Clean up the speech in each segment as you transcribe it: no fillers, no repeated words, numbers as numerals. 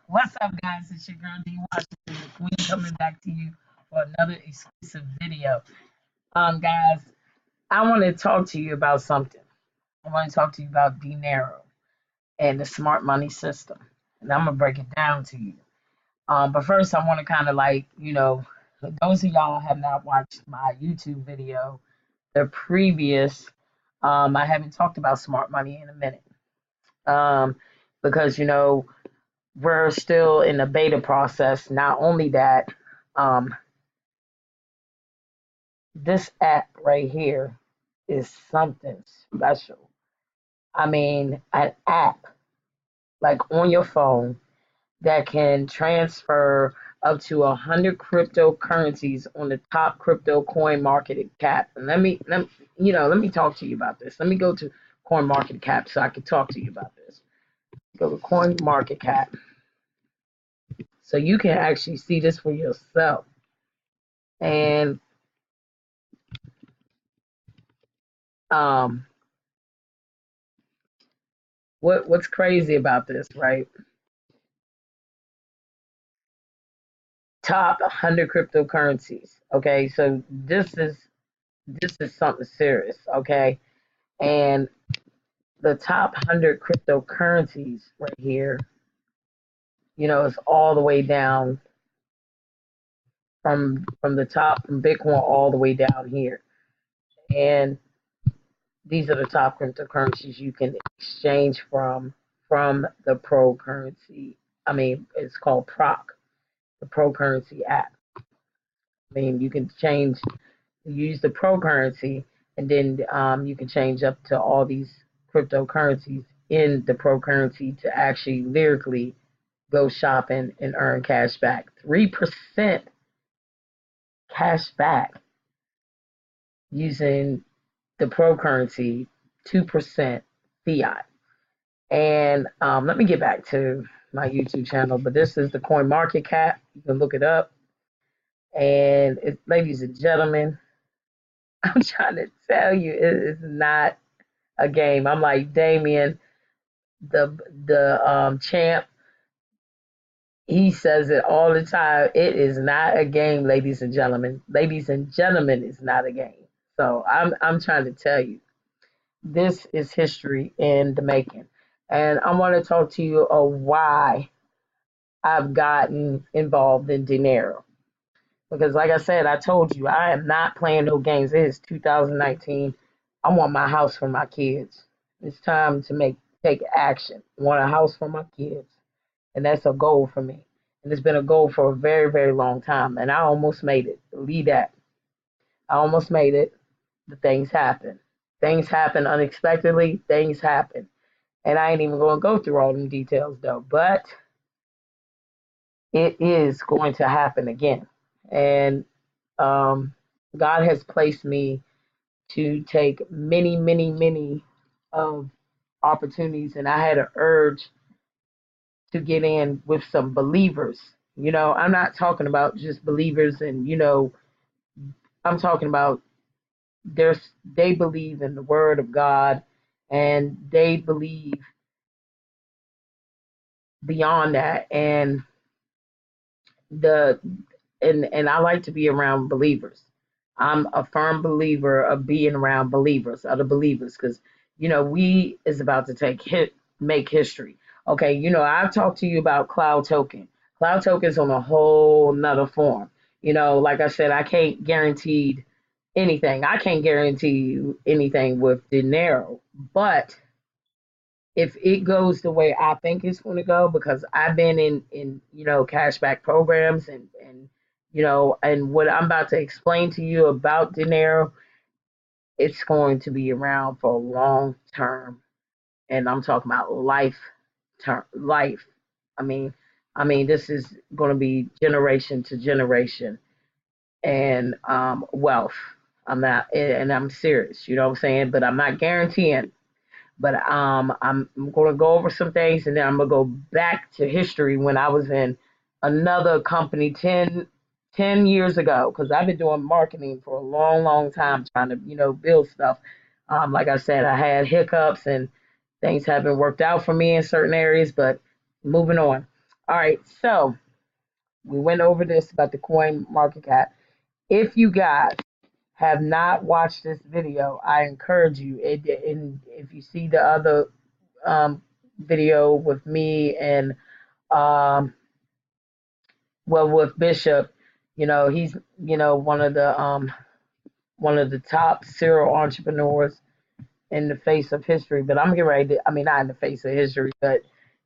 What's up, guys? It's your girl D Washington, the Queen, coming back to you for another exclusive video. Guys, I want to talk to you about something. I want to talk to you about Dnero and the smart money system, and I'm gonna break it down to you. But first, I want to kind of for those of y'all who have not watched my YouTube video, the previous, I haven't talked about smart money in a minute, um, because we're still in the beta process. Not only that, um, this app right here is something special. I mean, an app like on your phone that can transfer up to 100 cryptocurrencies on the top crypto coin market cap. And let me talk to you about this. Let me go to coin market cap so I can talk to you about this. Go to coin market cap so you can actually see this for yourself. And um, what's crazy about this, right? Top 100 cryptocurrencies. Okay, so this is something serious. Okay, and the top 100 cryptocurrencies right here, it's all the way down from the top from Bitcoin all the way down here, and these are the top cryptocurrencies you can exchange from the Pro Currency. I mean, it's called Proc, the Pro Currency app. I mean, you can use the Pro Currency, and then you can change up to all these cryptocurrencies in the Pro Currency to actually lyrically go shopping and earn cash back. 3% cash back using the Pro Currency, 2% fiat. And let me get back to my YouTube channel, but this is the coin market cap. You can look it up. And ladies and gentlemen, I'm trying to tell you, it is not a game. I'm like Damien, the champ. He says it all the time. It is not a game, ladies and gentlemen. Ladies and gentlemen, it's not a game. So I'm trying to tell you, this is history in the making. And I want to talk to you of why I've gotten involved in Dnero. Because like I said, I told you, I am not playing no games. It is 2019. I want my house for my kids. It's time to take action. I want a house for my kids. And that's a goal for me. And it's been a goal for a very, very long time. And I almost made it. Believe that. I almost made it. The things happen. Things happen unexpectedly. Things happen. And I ain't even going to go through all them details though. But it is going to happen again. And God has placed me to take many, many, many of opportunities. And I had an urge to get in with some believers. I'm not talking about just believers and, I'm talking about they believe in the word of God and they believe beyond that. And the and I like to be around believers. I'm a firm believer of being around believers, other believers, because we is about to make history. Okay, I've talked to you about Cloud Token. Cloud Token's on a whole nother form. Like I said, I can't guarantee anything. I can't guarantee you anything with Dinero, but if it goes the way I think it's going to go, because I've been in cashback programs and what I'm about to explain to you about Dinero, it's going to be around for a long term, and I'm talking about life. I mean, this is going to be generation to generation, and wealth. I'm not, and I'm serious. You know what I'm saying? But I'm not guaranteeing. But I'm going to go over some things, and then I'm going to go back to history when I was in another company 10 years ago, because I've been doing marketing for a long, long time, trying to, build stuff. Like I said, I had hiccups and things haven't worked out for me in certain areas, but moving on. All right, so we went over this about the coin market cap. If you guys have not watched this video, I encourage you. And if you see the other um, video with me and um, well, with Bishop, he's one of the top serial entrepreneurs in the face of history. But I'm getting ready to, I mean, not in the face of history, but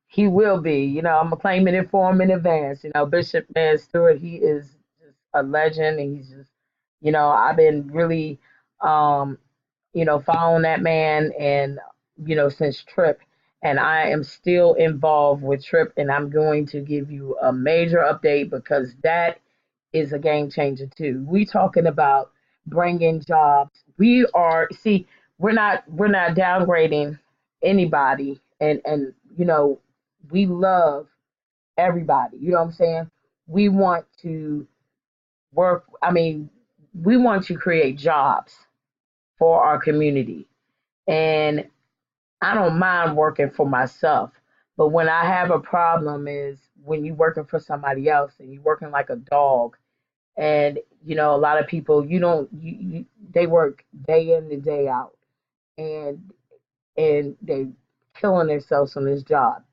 he will be. I'm claiming it for him in advance. Bishop Man Stewart, he is just a legend. And he's just, I've been really, um, following that man and, since Trip. And I am still involved with Trip, and I'm going to give you a major update because that is a game changer too. We talking about bringing jobs. We are see we're not downgrading anybody, and we love everybody. You know what I'm saying? We want to work. I mean, we want to create jobs for our community, and I don't mind working for myself. But when I have a problem is when you're working for somebody else and you're working like a dog. And a lot of people you don't you they work day in and day out, and they killing themselves on this job.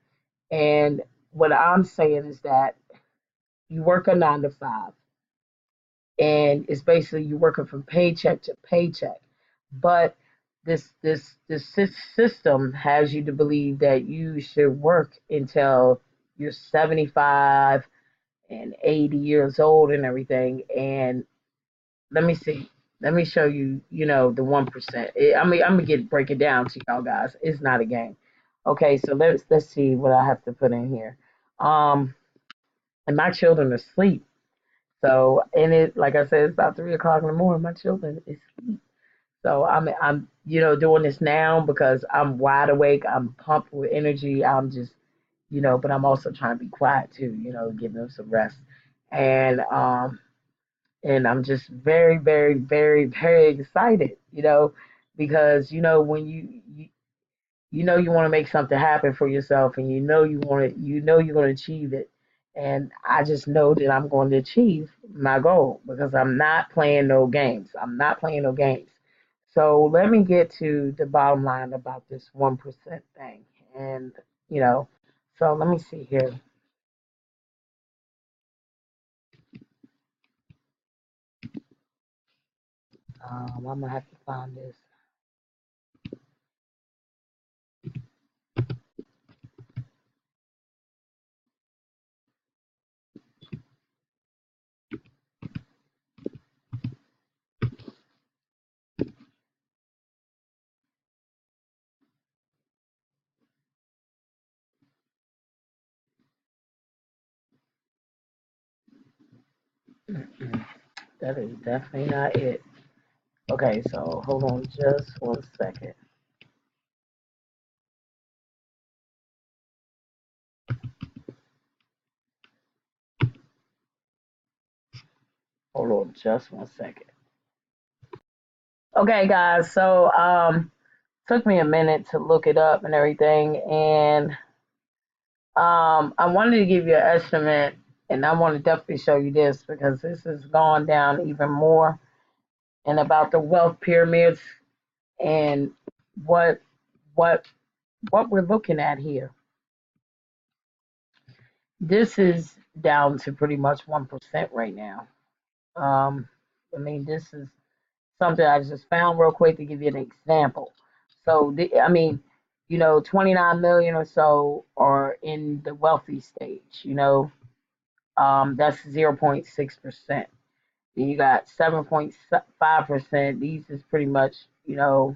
And what I'm saying is that you work a 9 to 5, and it's basically you're working from paycheck to paycheck. But this system has you to believe that you should work until you're 75 and 80 years old and everything. And let me see. Let me show you, the 1%. I'm gonna break it down to y'all guys. It's not a game. Okay, so let's see what I have to put in here. Um, and my children are asleep. So, and it, like I said, it's about 3 o'clock in the morning. My children is asleep. So I'm doing this now because I'm wide awake. I'm pumped with energy. I'm just, but I'm also trying to be quiet too. Give them some rest. And I'm just very, very, very, very excited, because when you want to make something happen for yourself, and you want to, you're going to achieve it, and I just know that I'm going to achieve my goal because I'm not playing no games. I'm not playing no games. So let me get to the bottom line about this 1% thing, and you know, so let me see here. I'm gonna have to find this. Mm-mm. That is definitely not it. Okay, so hold on just 1 second. Hold on just 1 second. Okay, guys, so took me a minute to look it up and everything, and I wanted to give you an estimate, and I want to definitely show you this because this has gone down even more, and about the wealth pyramids and what what what we're looking at here. This is down to pretty much 1% right now. Um, I mean, this is something I just found real quick to give you an example. So, I mean, 29 million or so are in the wealthy stage. That's 0.6%. Then you got 7.5%. These is pretty much, middle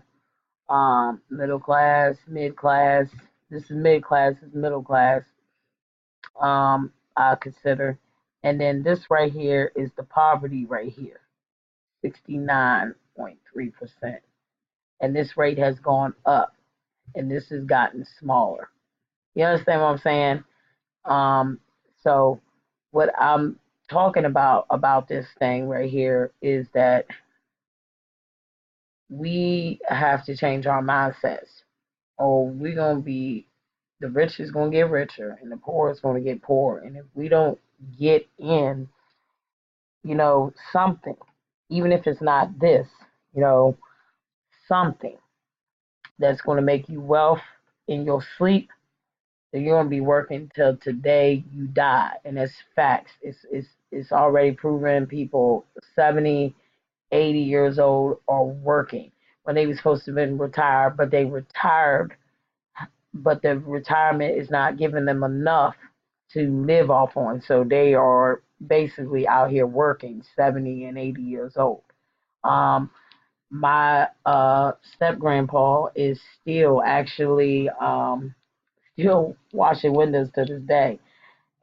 class, mid class. This is mid class, this is middle class. I consider. And then this right here is the poverty right here, 69.3%. And this rate has gone up, and this has gotten smaller. You understand what I'm saying? Um, so what I'm talking about this thing right here is that we have to change our mindsets, or we're gonna be the rich is going to get richer and the poor is going to get poorer. And if we don't get in, something, even if it's not this, you know, something that's going to make you wealth in your sleep, then you're going to be working till today you die. And that's facts. It's already proven. People 70, 80 years old are working when they were supposed to have been retired, but they retired, but the retirement is not giving them enough to live off on. So they are basically out here working 70 and 80 years old. Um, my step grandpa is still actually still washing windows to this day,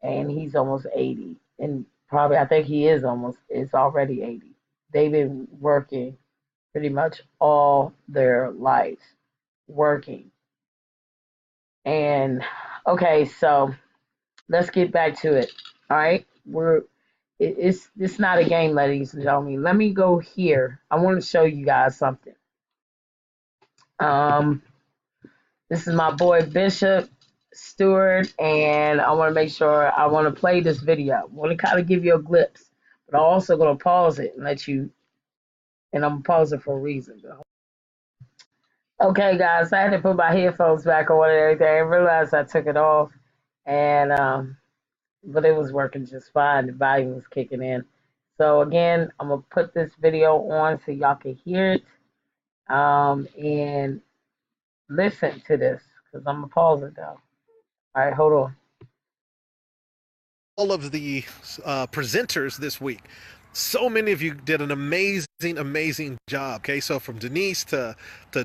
and he's almost 80, and probably I think he is already 80. They've been working pretty much all their lives, working. And okay, so let's get back to it. All right, it's not a game, ladies and gentlemen. Let me go here. I want to show you guys something. Um, this is my boy Bishop Stewart, and I want to make sure I want to play this video. I want to kind of give you a glimpse, but I'm also going to pause it and let you. And I'm gonna pause it for a reason. Okay, guys, I had to put my headphones back on and everything. I realized I took it off, and but it was working just fine. The volume was kicking in. So again, I'm gonna put this video on so y'all can hear it, and listen to this because I'm gonna pause it though. All right, hold on. All of the presenters this week. So many of you did an amazing job. Okay, so from Denise to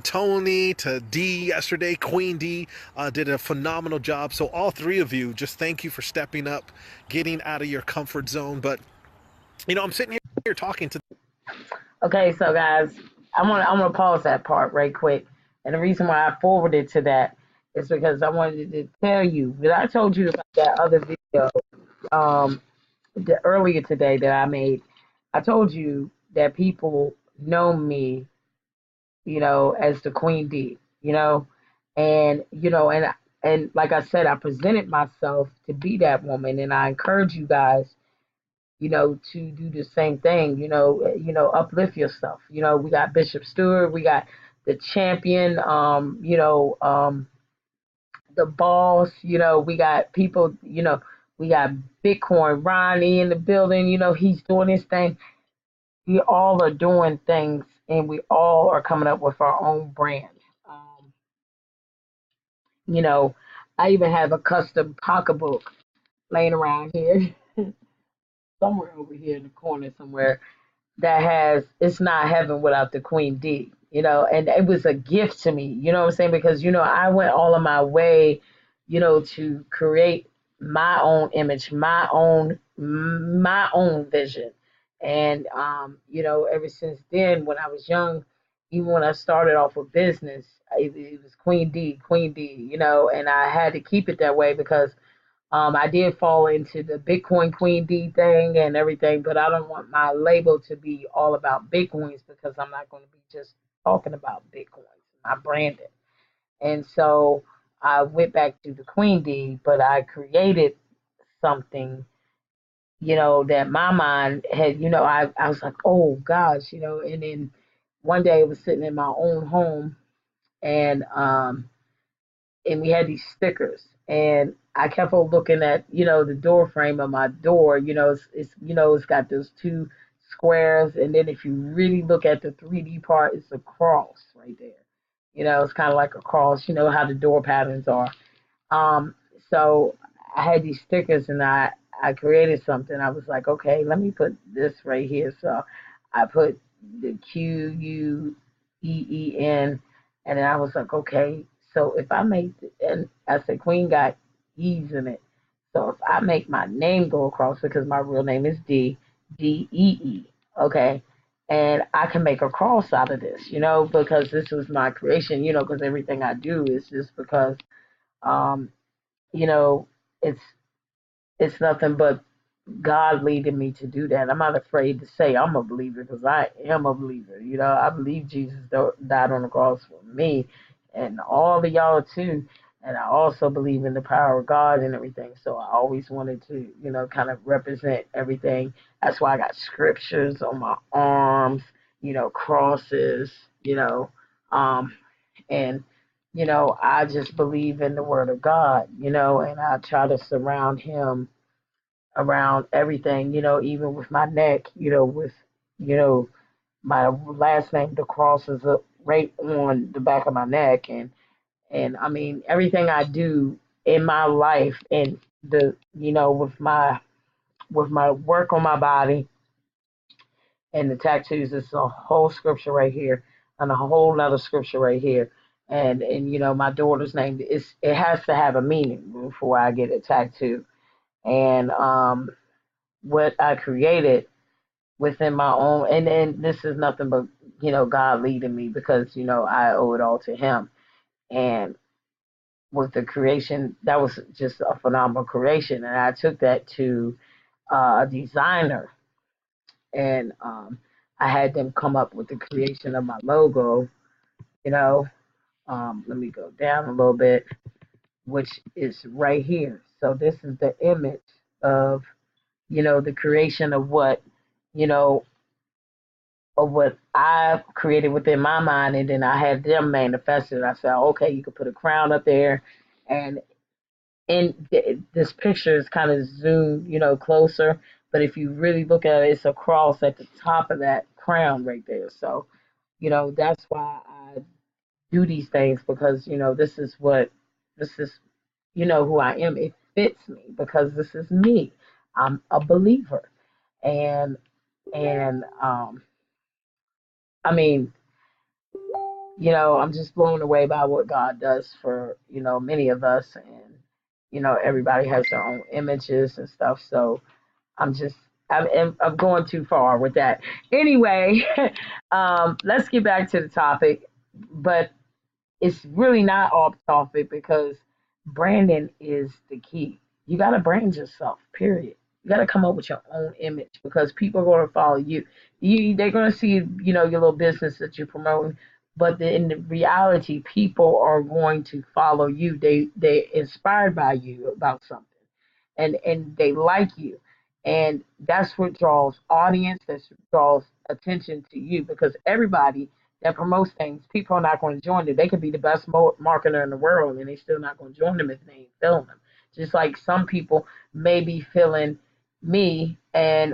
Tony to D yesterday, Queen D did a phenomenal job. So all three of you, just thank you for stepping up, getting out of your comfort zone. But I'm sitting here talking to. Okay, so guys, I'm gonna pause that part right quick, and the reason why I forwarded to that is because I wanted to tell you that I told you about that other video um earlier today that I made. I told you that people know me, as the Queen D, and like I said, I presented myself to be that woman, and I encourage you guys, to do the same thing, uplift yourself. We got Bishop Stewart, we got the champion, the boss, we got people, we got Bitcoin Ronnie in the building, he's doing his thing. We all are doing things and we all are coming up with our own brand. Um, you know, I even have a custom pocketbook laying around here, somewhere over here in the corner somewhere, that has it's not heaven without the Queen D, and it was a gift to me, you know what I'm saying? Because, I went all of my way, to create my own image, my own vision. And ever since then, when I was young, even when I started off with business, it was Queen D, Queen D, and I had to keep it that way because I did fall into the Bitcoin Queen D thing and everything, but I don't want my label to be all about Bitcoins because I'm not going to be just talking about Bitcoins. I brand it. And so I went back to the Queen D, but I created something, that my mind had, I was like, oh gosh, and then one day I was sitting in my own home, and we had these stickers, and I kept on looking at, the door frame of my door. It's got those two squares, and then if you really look at the 3D part, it's a cross right there. It's kind of like a cross. You know how the door patterns are. Um, so I had these stickers, and I created something. I was like, okay, let me put this right here. So I put the QUEEN, and then I was like, okay, so if I make, and I said Queen got E's in it. So if I make my name go across, because my real name is Dee, okay, and I can make a cross out of this, because this was my creation, because everything I do is just because, um, you know, it's it's nothing but God leading me to do that. I'm not afraid to say I'm a believer because I am a believer. I believe Jesus died on the cross for me and all of y'all too. and I also believe in the power of God and everything. So I always wanted to, kind of represent everything. That's why I got scriptures on my arms, crosses, you know, um, and I just believe in the Word of God, and I try to surround Him around everything, even with my neck, with you know my last name, the cross is up right on the back of my neck, and I mean everything I do in my life, and the with my work on my body and the tattoos, it's a whole scripture right here and a whole nother scripture right here. And my daughter's name, it has to have a meaning before I get a tattoo. And what I created within my own, and this is nothing but God leading me, because I owe it all to Him. And with the creation, that was just a phenomenal creation, and I took that to a designer, and I had them come up with the creation of my logo. You know, let me go down a little bit, which is right here. So this is the image of the creation of you know what I've created within my mind, and then I had them manifested. I said, okay, you could put a crown up there, and this picture is kind of zoomed, closer. But if you really look at it, it's a cross at the top of that crown right there. So, that's why I do these things, because this is who I am. It fits me because this is me. I'm a believer, and and I mean, I'm just blown away by what God does for, many of us. And, everybody has their own images and stuff. So I'm just, I'm going too far with that. Anyway, let's get back to the topic. But it's really not off topic, because branding is the key. You got to brand yourself, period. You got to come up with your own image, because people are going to follow you. They're going to see, your little business that you're promoting, but in the reality, people are going to follow you. They're inspired by you about something, and they like you, and that's what draws audience. That draws attention to you, because everybody that promotes things, people are not going to join it. They could be the best marketer in the world, and they still not going to join them if they ain't feeling them. Just like some people may be feeling me,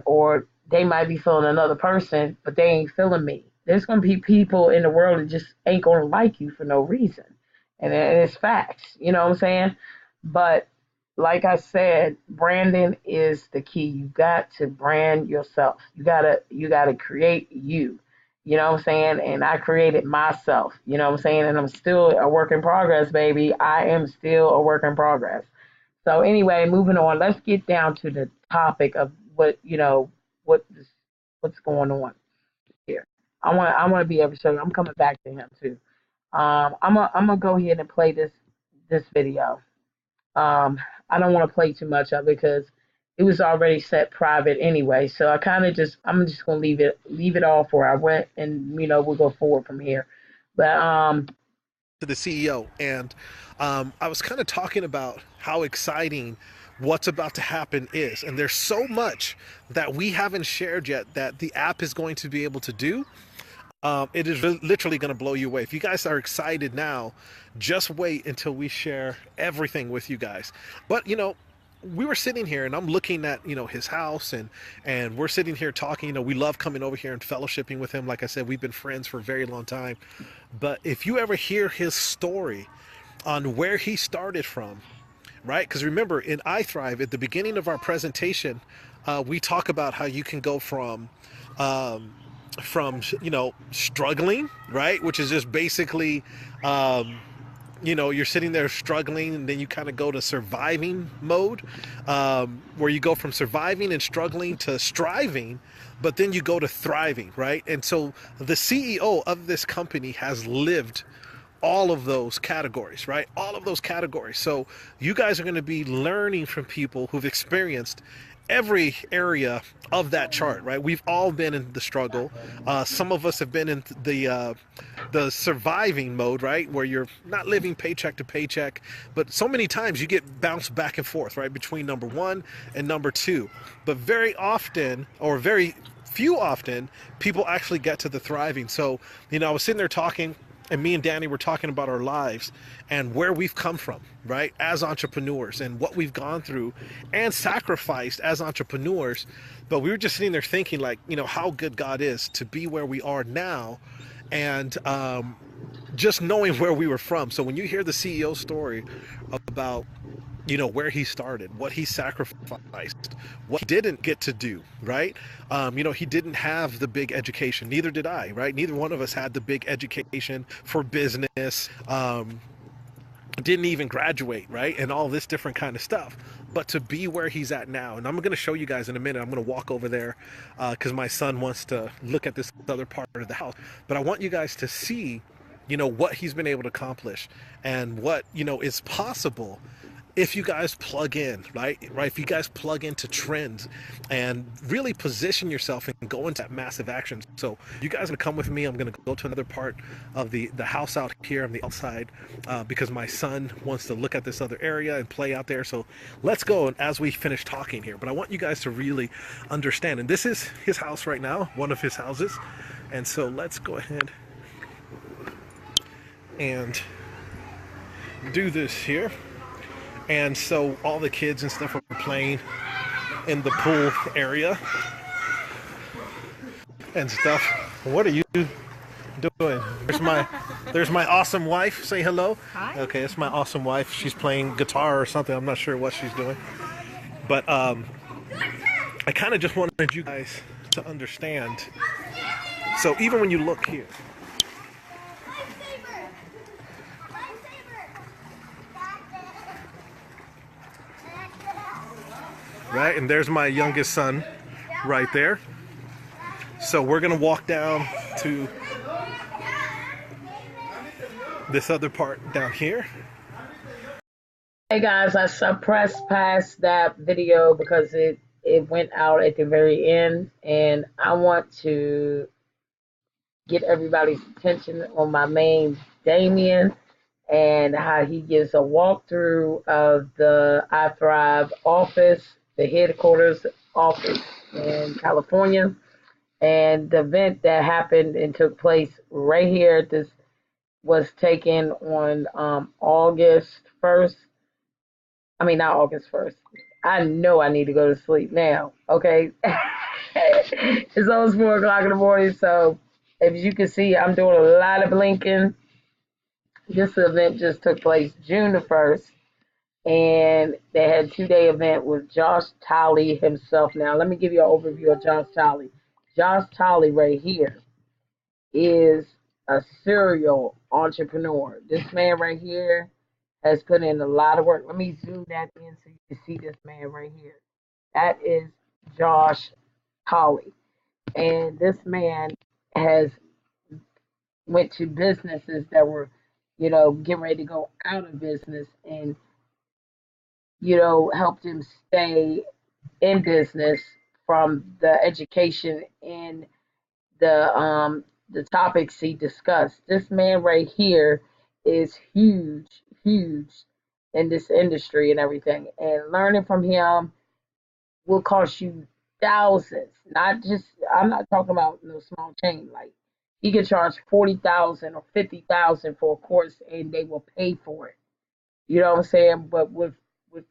or they might be feeling another person, but they ain't feeling me. There's going to be people in the world that just ain't going to like you for no reason, and it's facts. You know what I'm saying? But like I said, branding is the key. You got to brand yourself. You gotta create you. You know what I'm saying? And I created myself. You know what I'm saying? And I'm still a work in progress, baby. I am still a work in progress. So anyway, moving on. Let's get down to the topic of what what's going on here. I want to be able to show you. I'm coming back to him too. I'm gonna go ahead and play this video. Um, I don't want to play too much of it, because it was already set private anyway. So I'm just gonna leave it off where I went, and we'll go forward from here. But To the CEO, and I was kind of talking about how exciting what's about to happen is, and there's so much that we haven't shared yet that the app is going to be able to do. It is literally going to blow you away. If you guys are excited now, just wait until we share everything with you guys. But we were sitting here, and I'm looking at his house, and we're sitting here talking. We love coming over here and fellowshipping with him. Like I said, we've been friends for a very long time. But if you ever hear his story on where he started from, right? Because remember, in iThrive, at the beginning of our presentation, we talk about how you can go um, from struggling, right, which is just basically you're sitting there struggling, and then you kind of go to surviving mode, where you go from surviving and struggling to striving, but then you go to thriving, right? And so the CEO of this company has lived all of those categories, right? All of those categories. So you guys are going to be learning from people who've experienced every area of that chart, right? We've all been in the struggle. Some of us have been in the surviving mode, right, where you're not living paycheck to paycheck, but so many times you get bounced back and forth, right, between number one and number two. But very often, or very few often, people actually get to the thriving. So, I was sitting there talking, and me and Danny were talking about our lives and where we've come from, right, as entrepreneurs, and what we've gone through and sacrificed as entrepreneurs. But we were just sitting there thinking, like, how good God is to be where we are now, and just knowing where we were from. So when you hear the CEO story about where he started, what he sacrificed, what he didn't get to do, right? He didn't have the big education. Neither did I, right? Neither one of us had the big education for business. Didn't even graduate, right? And all this different kind of stuff. But to be where he's at now, and I'm going to show you guys in a minute. I'm going to walk over there because my son wants to look at this other part of the house. But I want you guys to see, what he's been able to accomplish, and what, is possible if you guys plug in, right? If you guys plug into trends and really position yourself and go into that massive action. So you guys are gonna come with me. I'm gonna go to another part of the house out here on the outside because my son wants to look at this other area and play out there. So let's go, and as we finish talking here, but I want you guys to really understand, and this is his house right now, one of his houses. And so let's go ahead and do this here. And so all the kids and stuff are playing in the pool area and stuff. What are you doing? There's my awesome wife. Say hello. Hi. Okay, it's my awesome wife. She's playing guitar or something. I'm not sure what she's doing. But I kind of just wanted you guys to understand. So even when you look here, right, and there's my youngest son right there. So we're gonna walk down to this other part down here. Hey guys, I suppressed past that video because it went out at the very end, and I want to get everybody's attention on my main Damien and how he gives a walkthrough of the I Thrive office, the headquarters office in California, and the event that happened and took place right here. This was taken on August 1st. I mean, not August 1st. I know I need to go to sleep now, okay? It's almost 4 o'clock in the morning, so as you can see, I'm doing a lot of blinking. This event just took place June the 1st, and they had a 2-day event with Josh Tolley himself. Now, let me give you an overview of Josh Tolley. Josh Tolley right here is a serial entrepreneur. This man right here has put in a lot of work. Let me zoom that in so you can see this man right here. That is Josh Tolley. And this man has went to businesses that were, getting ready to go out of business, and, helped him stay in business from the education and the topics he discussed. This man right here is huge, huge in this industry and everything. And learning from him will cost you thousands. Not just, I'm not talking about no small chain. Like, he could charge 40,000 or 50,000 for a course, and they will pay for it. You know what I'm saying? But with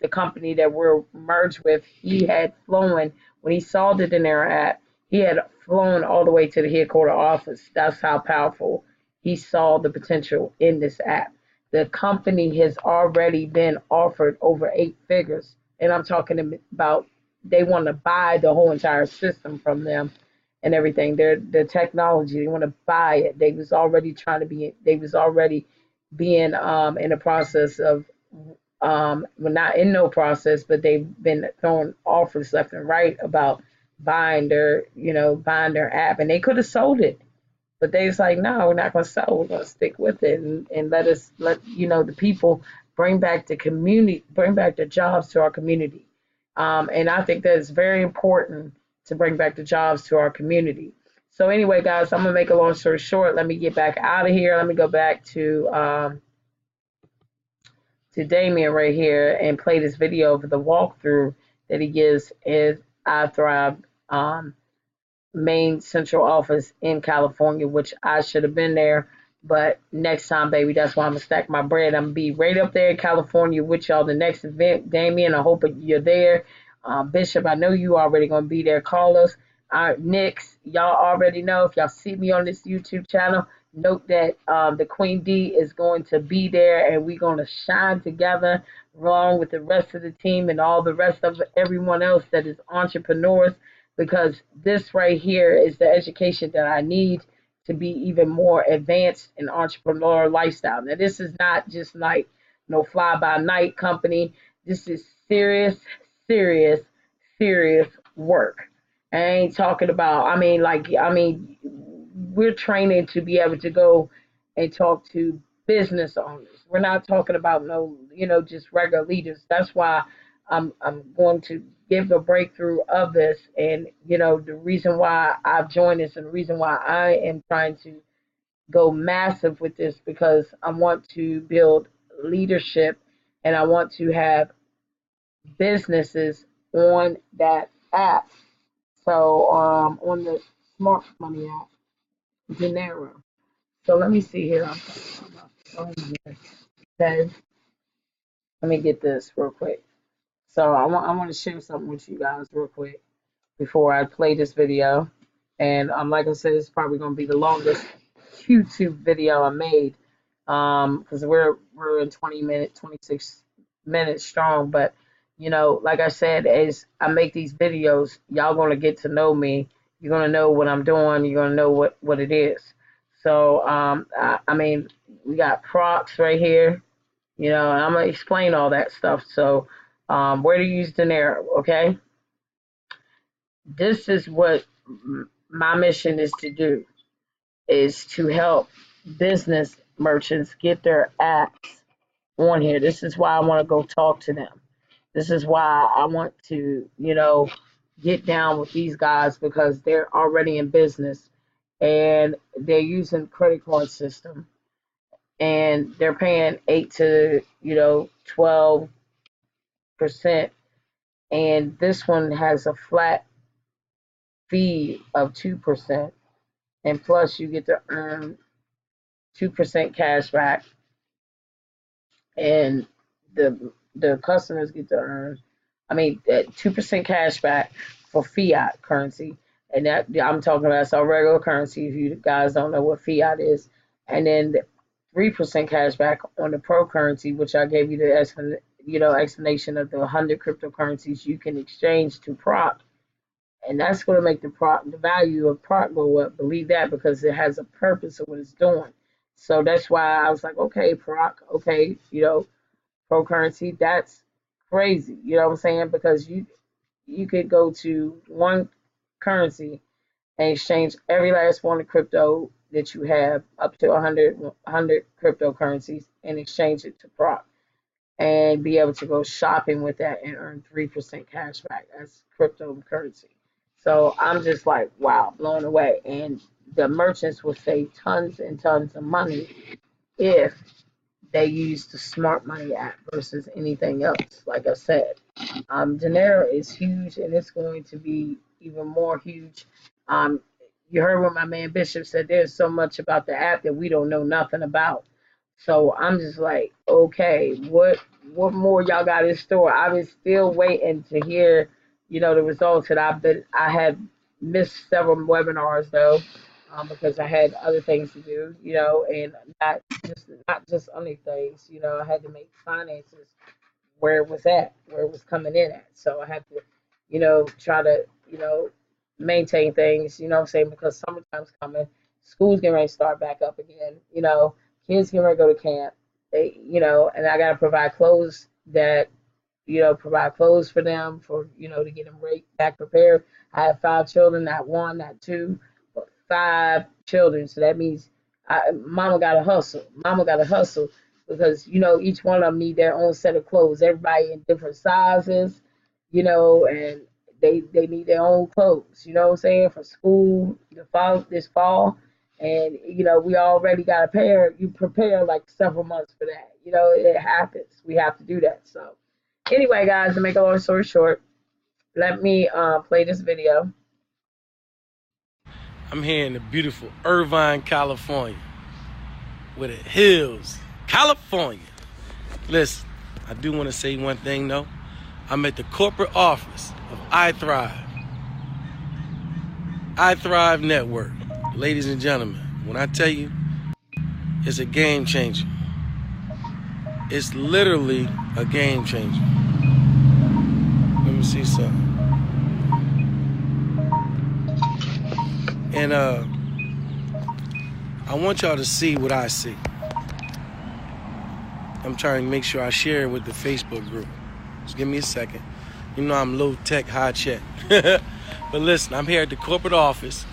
the company that we're merged with, he had flown when he saw the Dnero app. He had flown all the way to the headquarter office. That's how powerful he saw the potential in this app. The company has already been offered over 8 figures, and I'm talking about they want to buy the whole entire system from them and everything. The technology, they want to buy it. They was already being in the process of well, not in no process, but they've been throwing offers left and right about buying their app, and they could have sold it, but they was like, no, we're not going to sell. We're going to stick with it, and let the people bring back the community, bring back the jobs to our community. And I think that it's very important to bring back the jobs to our community. So anyway, guys, I'm gonna make a long story short. Let me get back out of here. Let me go back to Damien right here and play this video of the walkthrough that he gives in I Thrive main central office in California, which I should have been there. But next time, baby, that's why I'm gonna stack my bread. I'm gonna be right up there in California with y'all the next event. Damien, I hope you're there. Bishop, I know you already gonna be there. Call us. Nix, y'all already know. If y'all see me on this YouTube channel, note that the Queen D is going to be there, and we're gonna shine together along with the rest of the team and all the rest of everyone else that is entrepreneurs, because this right here is the education that I need to be even more advanced in entrepreneur lifestyle. Now, this is not just like no fly by night company. This is serious, serious, serious work. I ain't talking about, we're training to be able to go and talk to business owners. We're not talking about no, just regular leaders. That's why I'm going to give a breakthrough of this. And, the reason why I've joined this and the reason why I am trying to go massive with this, because I want to build leadership and I want to have businesses on that app. So on the smart money app, Dnero. So let me see here. Okay, let me get this real quick. So I want to share something with you guys real quick before I play this video. And like I said, it's probably going to be the longest YouTube video I made, because we're in 20 minutes, 26 minutes strong. But like I said, as I make these videos, y'all going to get to know me. You're going to know what I'm doing. You're going to know what it is. So we got props right here. And I'm going to explain all that stuff. So where to use Dnero, okay? This is what my mission is to do, is to help business merchants get their apps on here. This is why I want to go talk to them. This is why I want to, get down with these guys, because they're already in business and they're using credit card system, and they're paying 8 to 12%, and this one has a flat fee of 2%, and plus you get to earn 2% cash back, and the customers get to earn, 2% cash back for fiat currency, and that I'm talking about, it's our regular currency. If you guys don't know what fiat is, and then 3% cash back on the pro currency, which I gave you the explanation of the 100 cryptocurrencies you can exchange to prop, and that's going to make the value of prop go up. Believe that, because it has a purpose of what it's doing. So that's why I was like, okay, prop, okay, pro currency, that's crazy. You know what I'm saying? Because you could go to one currency and exchange every last one of crypto that you have, up to 100 cryptocurrencies, and exchange it to prop, and be able to go shopping with that and earn 3% cash back as cryptocurrency. So I'm just like, wow, blown away. And the merchants will save tons and tons of money if they use the Smart Money app versus anything else. Like I said, Dnero is huge, and it's going to be even more huge. Um, you heard what my man Bishop said. There's so much about the app that we don't know nothing about. So I'm just like, okay, what more y'all got in store? I was still waiting to hear, the results. And I had missed several webinars though, because I had other things to do, and not just only things, I had to make finances where it was at, where it was coming in at. So I had to, try to, maintain things, what I'm saying, because summertime's coming, school's getting ready to start back up again, kids getting ready to go to camp, and I gotta provide clothes that, provide clothes for them, for, to get them right back prepared. I have 5 children, not one, not two, but 5 children. So that means mama got to hustle. Mama got to hustle, because, each one of them need their own set of clothes. Everybody in different sizes. and they need their own clothes, what I'm saying, for school this fall. And we already got a pair. You prepare like several months for that. It happens. We have to do that. So anyway, guys, to make a long story short, let me play this video. I'm here in the beautiful Irvine, California, where the hills, California. Listen, I do want to say one thing though. I'm at the corporate office of iThrive Network. Ladies and gentlemen, when I tell you it's a game changer, it's literally a game changer. Let me see something. And I want y'all to see what I see. I'm trying to make sure I share it with the Facebook group. Just give me a second. I'm low tech, high check. But listen, I'm here at the corporate office,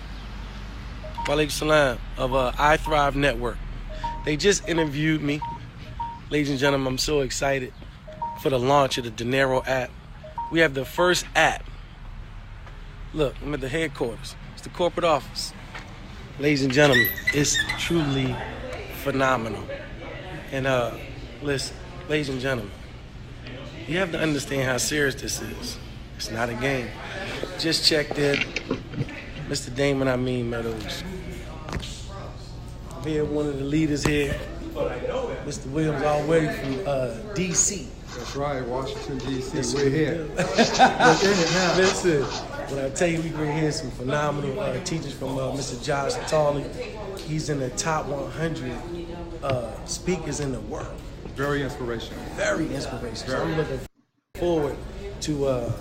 Walaikum Salam, of iThrive Network. They just interviewed me. Ladies and gentlemen, I'm so excited for the launch of the Dnero app. We have the first app. Look, I'm at the headquarters. It's the corporate office. Ladies and gentlemen, it's truly phenomenal. And listen, ladies and gentlemen, you have to understand how serious this is. It's not a game. Just checked in. Mr. Damon, Meadows. I'm here, one of the leaders here. Mr. Williams, all the way from D.C. That's right, Washington, D.C. We're here. Listen, when I tell you we bring here some phenomenal teachers from Mr. Josh Tolley. He's in the top 100 speakers in the world. Very inspirational. Very inspirational. So I'm looking forward to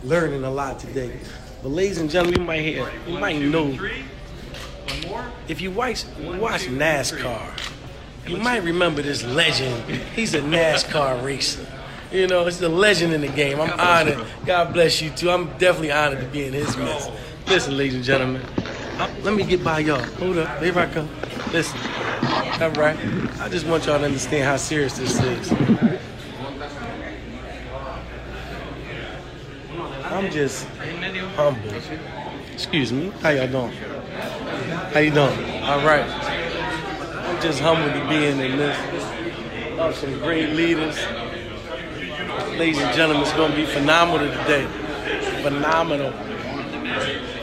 learning a lot today. But ladies and gentlemen, you might know, if you watch NASCAR, you might remember this legend. He's a NASCAR racer. It's the legend in the game. I'm honored. God bless you too. I'm definitely honored to be in his midst. Listen, ladies and gentlemen, let me get by y'all. Hold up, here I come. Listen, all right. I just want y'all to understand how serious this is. I'm just humble. Excuse me. How y'all doing? How you doing? All right. I'm just humbled to be in the midst of some great leaders. Ladies and gentlemen, it's going to be phenomenal today. Phenomenal.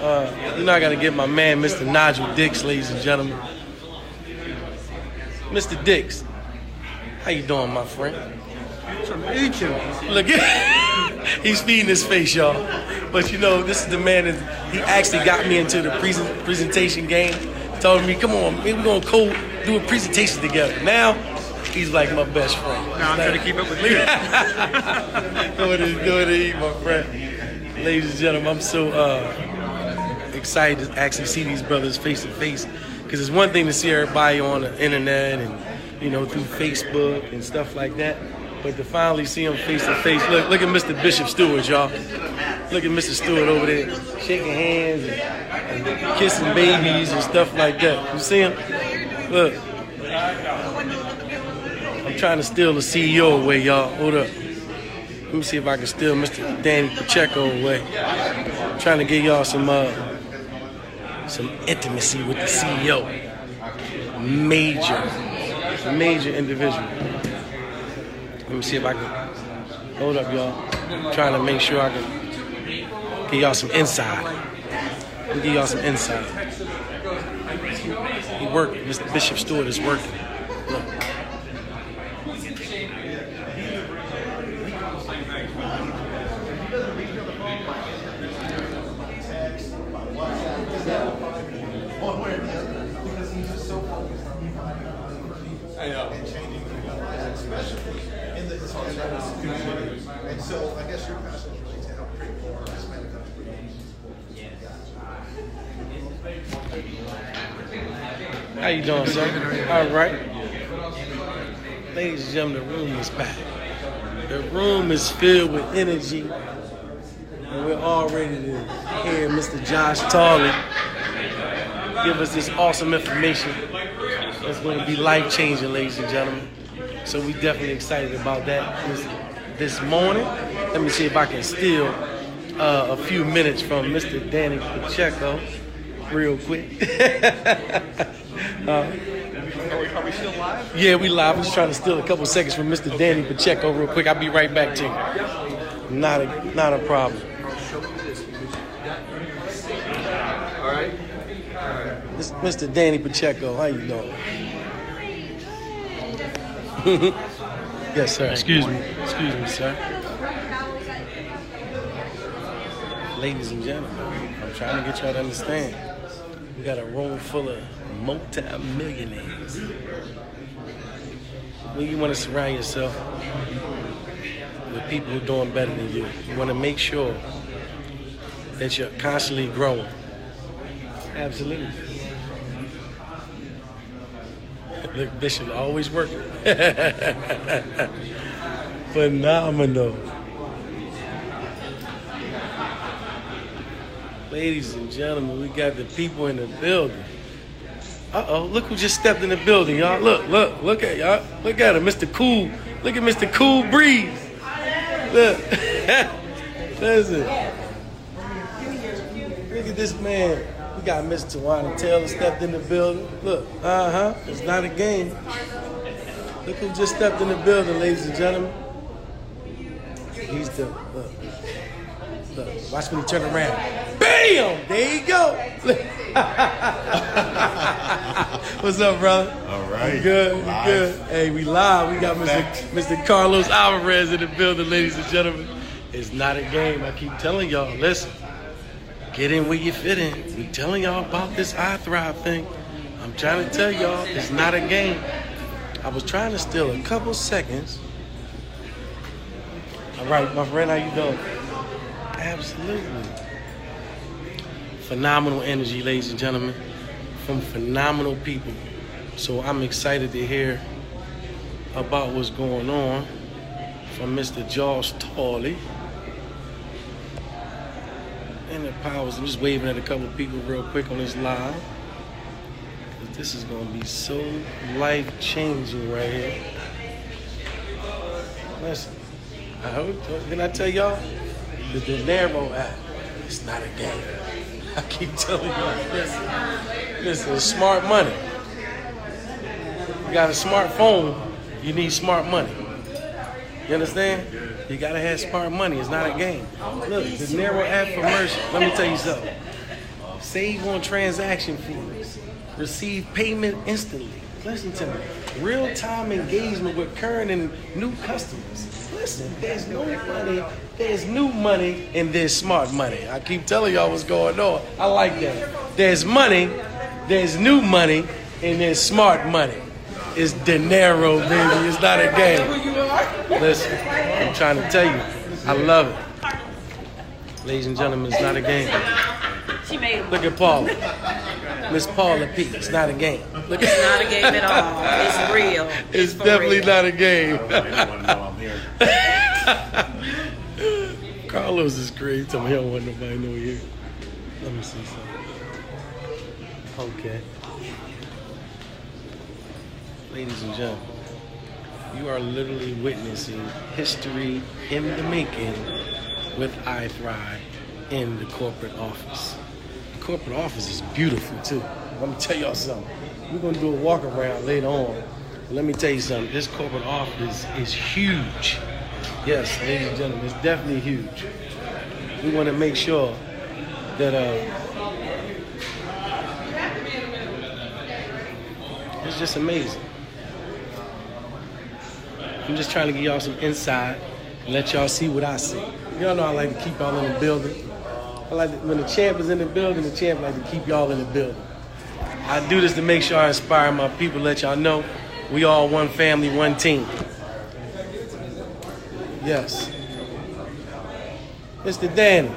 I got to get my man, Mr. Nigel Dix, ladies and gentlemen. Mr. Dix, how you doing, my friend? Look, he's feeding his face, y'all. But this is the man that he actually got me into the presentation game. Told me, come on, maybe we're going to do a presentation together. Now, he's like my best friend. Now I'm trying to keep up with you. Doing it, my friend. Ladies and gentlemen, I'm so excited to actually see these brothers face to face. Because it's one thing to see everybody on the internet and, through Facebook and stuff like that. But to finally see them face to face, look at Mr. Bishop Stewart, y'all. Look at Mr. Stewart over there shaking hands and kissing babies and stuff like that. You see him? Look. I'm trying to steal the CEO away, y'all. Hold up. Let me see if I can steal Mr. Danny Pacheco away. I'm trying to get y'all some intimacy with the CEO. Major individual. Let me see if I can. Hold up, y'all. I'm trying to make sure I can get y'all some inside. Let me get y'all some inside. He working. Mr. Bishop Stewart is working. Look. And so I guess your passion is really to help create more Hispanic entrepreneurs. How you doing, sir? All right. Ladies and gentlemen, the room is packed. The room is filled with energy. And we're all ready to hear Mr. Josh Tolley give us this awesome information that's going to be life-changing, ladies and gentlemen. So we're definitely excited about that this morning. Let me see if I can steal a few minutes from Mr. Danny Pacheco real quick. Are we still live? Yeah, we live. I'm just trying to steal a couple seconds from Mr. Danny Pacheco real quick. I'll be right back to you. Not a problem. All right. This Mr. Danny Pacheco, how you doing? Yes, sir. Excuse me, sir. Ladies and gentlemen, I'm trying to get y'all to understand. We got a room full of multi-millionaires. When you want to surround yourself with people who are doing better than you, you want to make sure that you're constantly growing. Absolutely. Look, Bishop always working. Phenomenal. Ladies and gentlemen, we got the people in the building. Uh-oh, look who just stepped in the building, y'all. Look at y'all. Look at him, Mr. Cool. Look at Mr. Cool Breeze. Look. Listen. Look at this man. We got Miss Tawana Taylor stepped in the building. Look, it's not a game. Look who just stepped in the building, ladies and gentlemen. He's the, look, watch when he turn around. Bam! There you go. What's up, brother? All right. You good? You good? Hey, we live. We got Mr. Carlos Alvarez in the building, ladies and gentlemen. It's not a game. I keep telling y'all, listen. Get in where you fit in. We telling y'all about this I Thrive thing. I'm trying to tell y'all, it's not a game. I was trying to steal a couple seconds. All right, my friend, how you doing? Absolutely. Phenomenal energy, ladies and gentlemen, from phenomenal people. So I'm excited to hear about what's going on from Mr. Josh Tolley. And the powers, I'm just waving at a couple of people real quick on this live. This is going to be so life-changing right here. Listen, didn't I tell y'all? The Dnero app, it's not a game. I keep telling y'all, listen, it's smart money. You got a smartphone, you need smart money. You understand? You gotta have smart money. It's not a game. Look, the Dnero app for merchants. Let me tell you something. Save on transaction fees. Receive payment instantly. Listen to me. Real-time engagement with current and new customers. Listen, there's no money. There's new money and there's smart money. I keep telling y'all what's going on. I like that. There's money, there's new money, and there's smart money. It's Dnero, baby. It's not a game. Listen, I'm trying to tell you, I love it. Ladies and gentlemen, it's not a game. Look at Paula. Miss Paula P. It's not a game. Look It's not a game at all. It's real. It's for definitely real. not a game. I'm here. Carlos is great. Tell me he don't want nobody to know here. Let me see something. Okay. Ladies and gentlemen, you are literally witnessing history in the making with I Thrive in the corporate office. The corporate office is beautiful too. Let me tell y'all something. We're gonna do a walk around later on. But let me tell you something. This corporate office is huge. Yes, ladies and gentlemen, it's definitely huge. We want to make sure that it's just amazing. I'm just trying to give y'all some insight and let y'all see what I see. Y'all know I like to keep y'all in the building. I like to, when the champ is in the building, the champ like to keep y'all in the building. I do this to make sure I inspire my people, let y'all know we all one family, one team. Yes. Mr. Danny.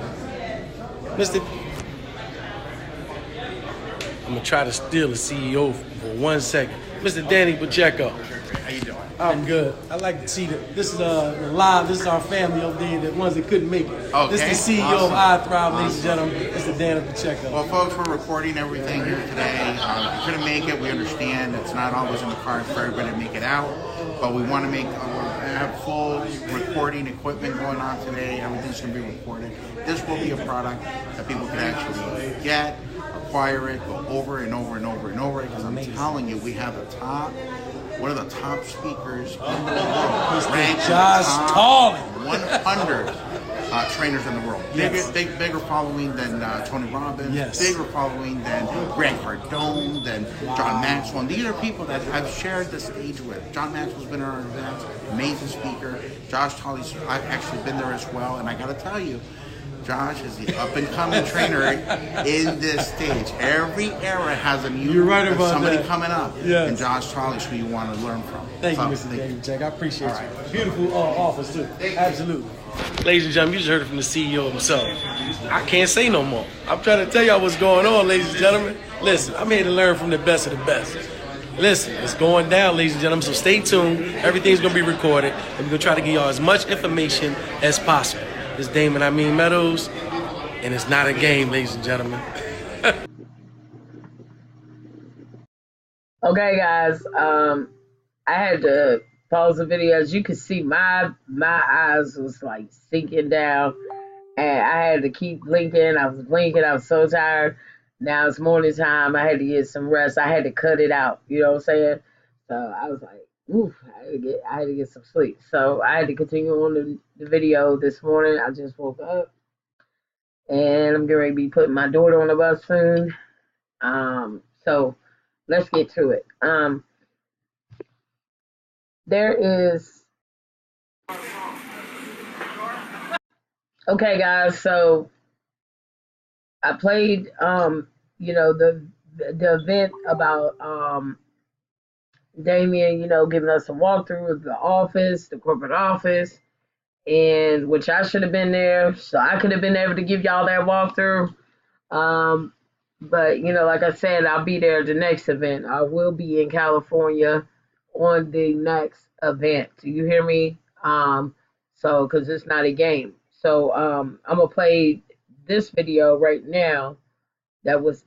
I'm going to try to steal the CEO for 1 second. Mr. Danny Pacheco. How you doing? I'm good. I like to see that. This is live. This is our family over there, the ones that couldn't make it. Okay. This is the CEO of I Thrive, ladies and gentlemen. Mr. Dnero Pacheco. Well, folks, we're recording everything here today. If you couldn't make it, we understand it's not always in the cards for everybody to make it out, but we want to make have full recording equipment going on today. Everything's going to be recorded. This will be a product that people can actually get, acquire it, go over and over and over and over it. Because I'm telling you, we have one of the top speakers in the world. Ranked Tolley. 100 trainers in the world. Bigger following than Tony Robbins. Bigger following than Grant Cardone, than John Maxwell. And these are people that I've shared the stage with. John Maxwell's been at our events, amazing speaker. Josh Tolley's, I've actually been there as well. And I got to tell you, Josh is the up-and-coming trainer in this stage. Every era has a new somebody coming up. Yes. And Josh Tolley's who you want to learn from. Thank you, Mr. David Jack. I appreciate you. Beautiful office, too. Absolutely. Ladies and gentlemen, you just heard it from the CEO himself. I can't say no more. I'm trying to tell y'all what's going on, ladies and gentlemen. Listen, I'm here to learn from the best of the best. Listen, it's going down, ladies and gentlemen, so stay tuned. Everything's going to be recorded, and we're going to try to give y'all as much information as possible. It's Damon Meadows, and it's not a game, ladies and gentlemen. Okay, guys, I had to pause the video. As you can see, my eyes was like sinking down, and I had to keep blinking. I was blinking. I was so tired. Now it's morning time. I had to get some rest. I had to cut it out. You know what I'm saying? So I was like, oof, I had to get some sleep. So I had to continue on the video this morning. I just woke up, and I'm getting ready to be putting my daughter on the bus soon. So let's get to it. There is, okay, guys. So I played, the event about Damien, giving us a walkthrough of the office, the corporate office, and which I should have been there, so I could have been able to give y'all that walkthrough. But like I said, I'll be there at the next event. I will be in California on the next event. Do you hear me? So because it's not a game. So I'm gonna play this video right now that was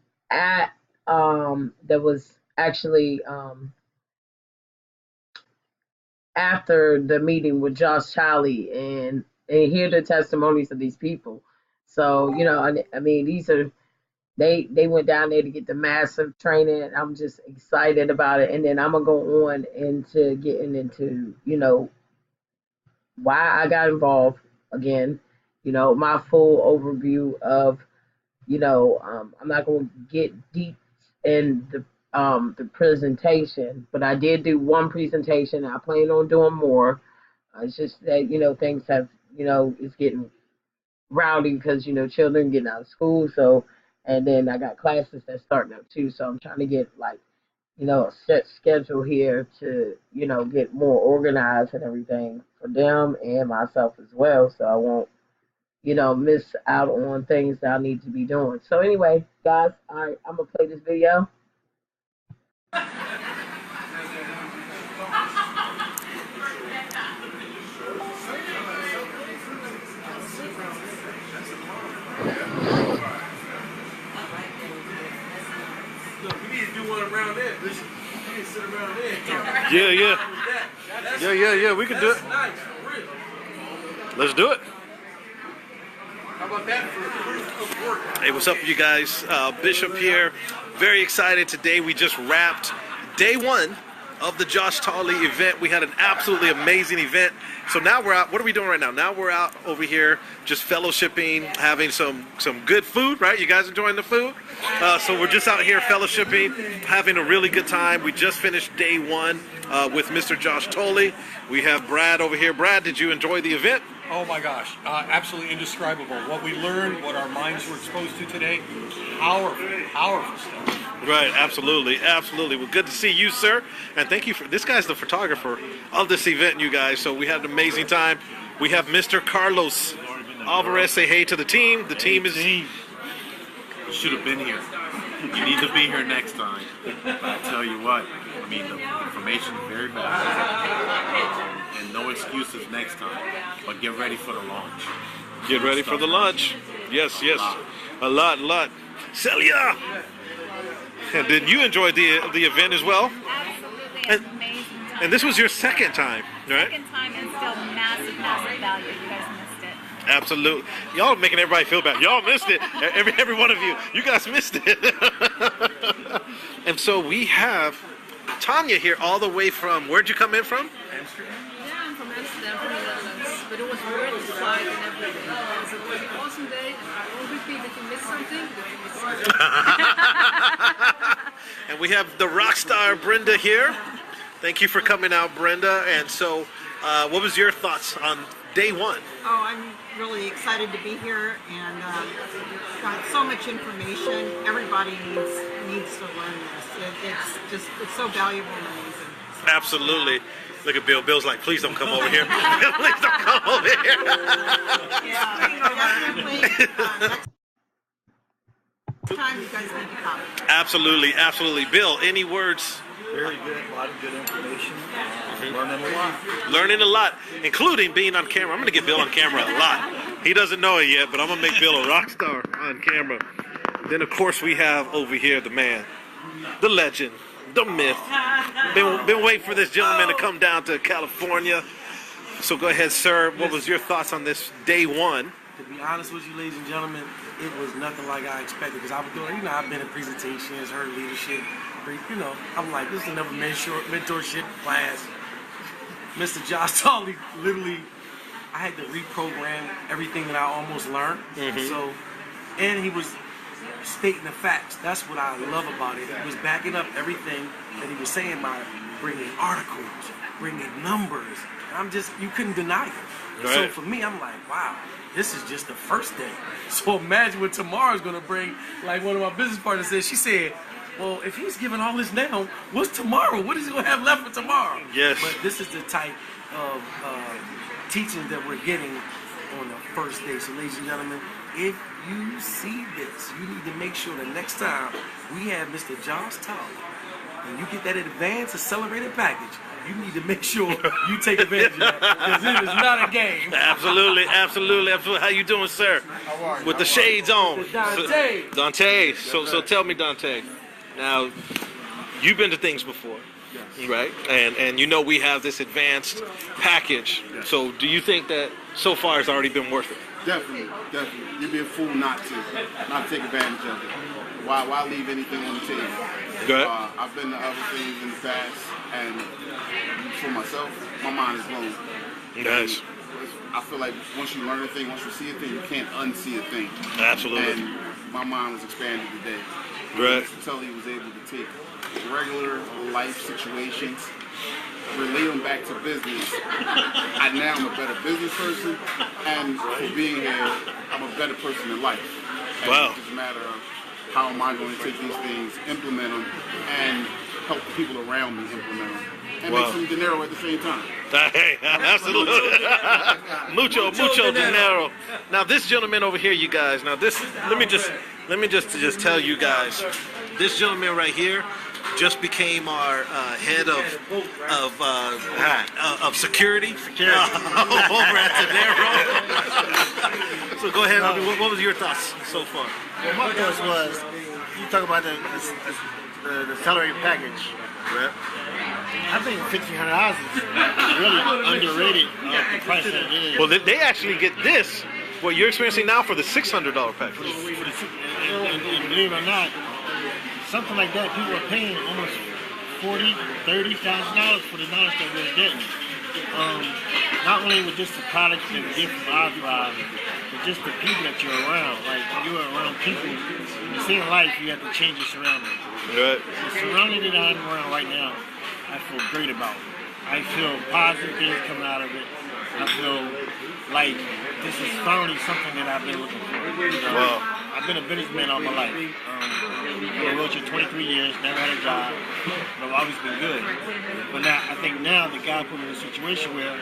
actually after the meeting with Josh Tolley, and hear the testimonies of these people. So I mean, these are they went down there to get the massive training. I'm just excited about it, and then I'm gonna go on into getting into why I got involved again. My full overview of I'm not gonna get deep in the presentation, but I did do one presentation. I plan on doing more. It's just that things have it's getting rowdy because children getting out of school. So, and then I got classes that's starting up too. So I'm trying to get a set schedule here to get more organized and everything for them and myself as well. So I won't miss out on things that I need to be doing. So anyway, guys, all right, I'm gonna play this video. Yeah, we can do it. Let's do it. How about that for proof of work? Hey, what's up, you guys? Bishop here. Very excited today. We just wrapped day one of the Josh Tolley event. We had an absolutely amazing event. So now we're out. What are we doing right now? Now we're out over here just fellowshipping, having some good food, right? You guys enjoying the food? So we're just out here fellowshipping, having a really good time. We just finished day one with Mr. Josh Tolley. We have Brad over here. Brad, did you enjoy the event? Oh my gosh, absolutely indescribable. What we learned, what our minds were exposed to today, powerful stuff. Right, absolutely. Well, good to see you, sir. And thank you for, this guy's the photographer of this event, you guys. So we had an amazing time. We have Mr. Carlos Alvarez. Say hey to the team. The team is... You should have been here. You need to be here next time. But I tell you what, I mean, the information is very valuable. And no excuses next time. But get ready for the launch. Get ready for the launch. Yes. A lot. Celia! And did you enjoy the event as well? Absolutely. It was an amazing And this was your second time, right? Second time, and still massive value. You guys missed it. Absolutely. Y'all are making everybody feel bad. Y'all missed it. Every one of you. You guys missed it. And so we have Tanya here all the way from, where'd you come in from? Yeah, I'm from Amsterdam, from the Netherlands. But it was worth the flight and everything. It was an awesome day. I won't repeat if you missed something. And we have the rock star Brenda here. Thank you for coming out, Brenda. And so, what was your thoughts on day one? Oh, I'm really excited to be here and got so much information. Everybody needs to learn this. It's so valuable and amazing. So, Absolutely. Look at Bill. Bill's like, please don't come over here. Please don't come over here. Yeah, definitely. Next time you guys need to come. Absolutely. Bill, any words? Very good, a lot of good information. Learning a lot. Learning a lot, including being on camera. I'm going to get Bill on camera a lot. He doesn't know it yet, but I'm going to make Bill a rock star on camera. Then, of course, we have over here the man, the legend, the myth. Been waiting for this gentleman to come down to California. So go ahead, sir. What was your thoughts on this day one? To be honest with you, ladies and gentlemen, it was nothing like I expected because I was doing, I've been in presentations, heard leadership. I'm like, this is another mentorship class. Mr. Josh Tolley, literally, I had to reprogram everything that I almost learned. So, and he was stating the facts. That's what I love about it. He was backing up everything that he was saying by bringing articles, bringing numbers. You couldn't deny it. Right. So for me, I'm like, wow, this is just the first day. So imagine what tomorrow's gonna bring. Like one of my business partners said, she said, well, if he's giving all this now, what's tomorrow? What is he going to have left for tomorrow? Yes. But this is the type of teaching that we're getting on the first day. So, ladies and gentlemen, if you see this, you need to make sure that next time we have Mr. Josh Tolley and you get that advanced accelerated package, you need to make sure you take advantage of that because it is not a game. Absolutely. How you doing, sir? How are you? With the shades on. Dante. Dante. So tell me, Dante. Now, you've been to things before, right? And you know we have this advanced package. So do you think that so far it's already been worth it? Definitely. You'd be a fool not to take advantage of it. Why leave anything on the table? Good. I've been to other things in the past, and for myself, my mind is blown. Nice. I feel like once you learn a thing, once you see a thing, you can't unsee a thing. Absolutely. And my mind was expanded today. Right. Mr. Tolley was able to take regular life situations, relate them back to business. Now I'm a better business person, and for being here, I'm a better person in life. And wow. It's just a matter of how am I going to take these things, implement them, and help the people around me implement them. And make some dinero at the same time. Hey, absolutely. mucho dinero. Now this gentleman over here, you guys. Now this, let me just tell you guys, this gentleman right here just became our head of security over at Dnero. So go ahead. What was your thoughts so far? Well, my thoughts was, you talk about the salary package. Right. I think $1,500 is really underrated the price that it is. Well, they actually get this, what you're experiencing now, for the $600 package. And believe it or not, something like that, people are paying almost $30,000 for the knowledge that we're getting. Not only with just the products that we get from our tribe, but just the people that you're around. Like, you're around people. You see in life, you have to change your surroundings. Right. The surrounding that I'm around right now, I feel great about. I feel positive things coming out of it. I feel like this is finally something that I've been looking for. Wow. I've been a businessman all my life. I've been a realtor 23 years, never had a job, but I've always been good. But now, I think now that God put me in a situation where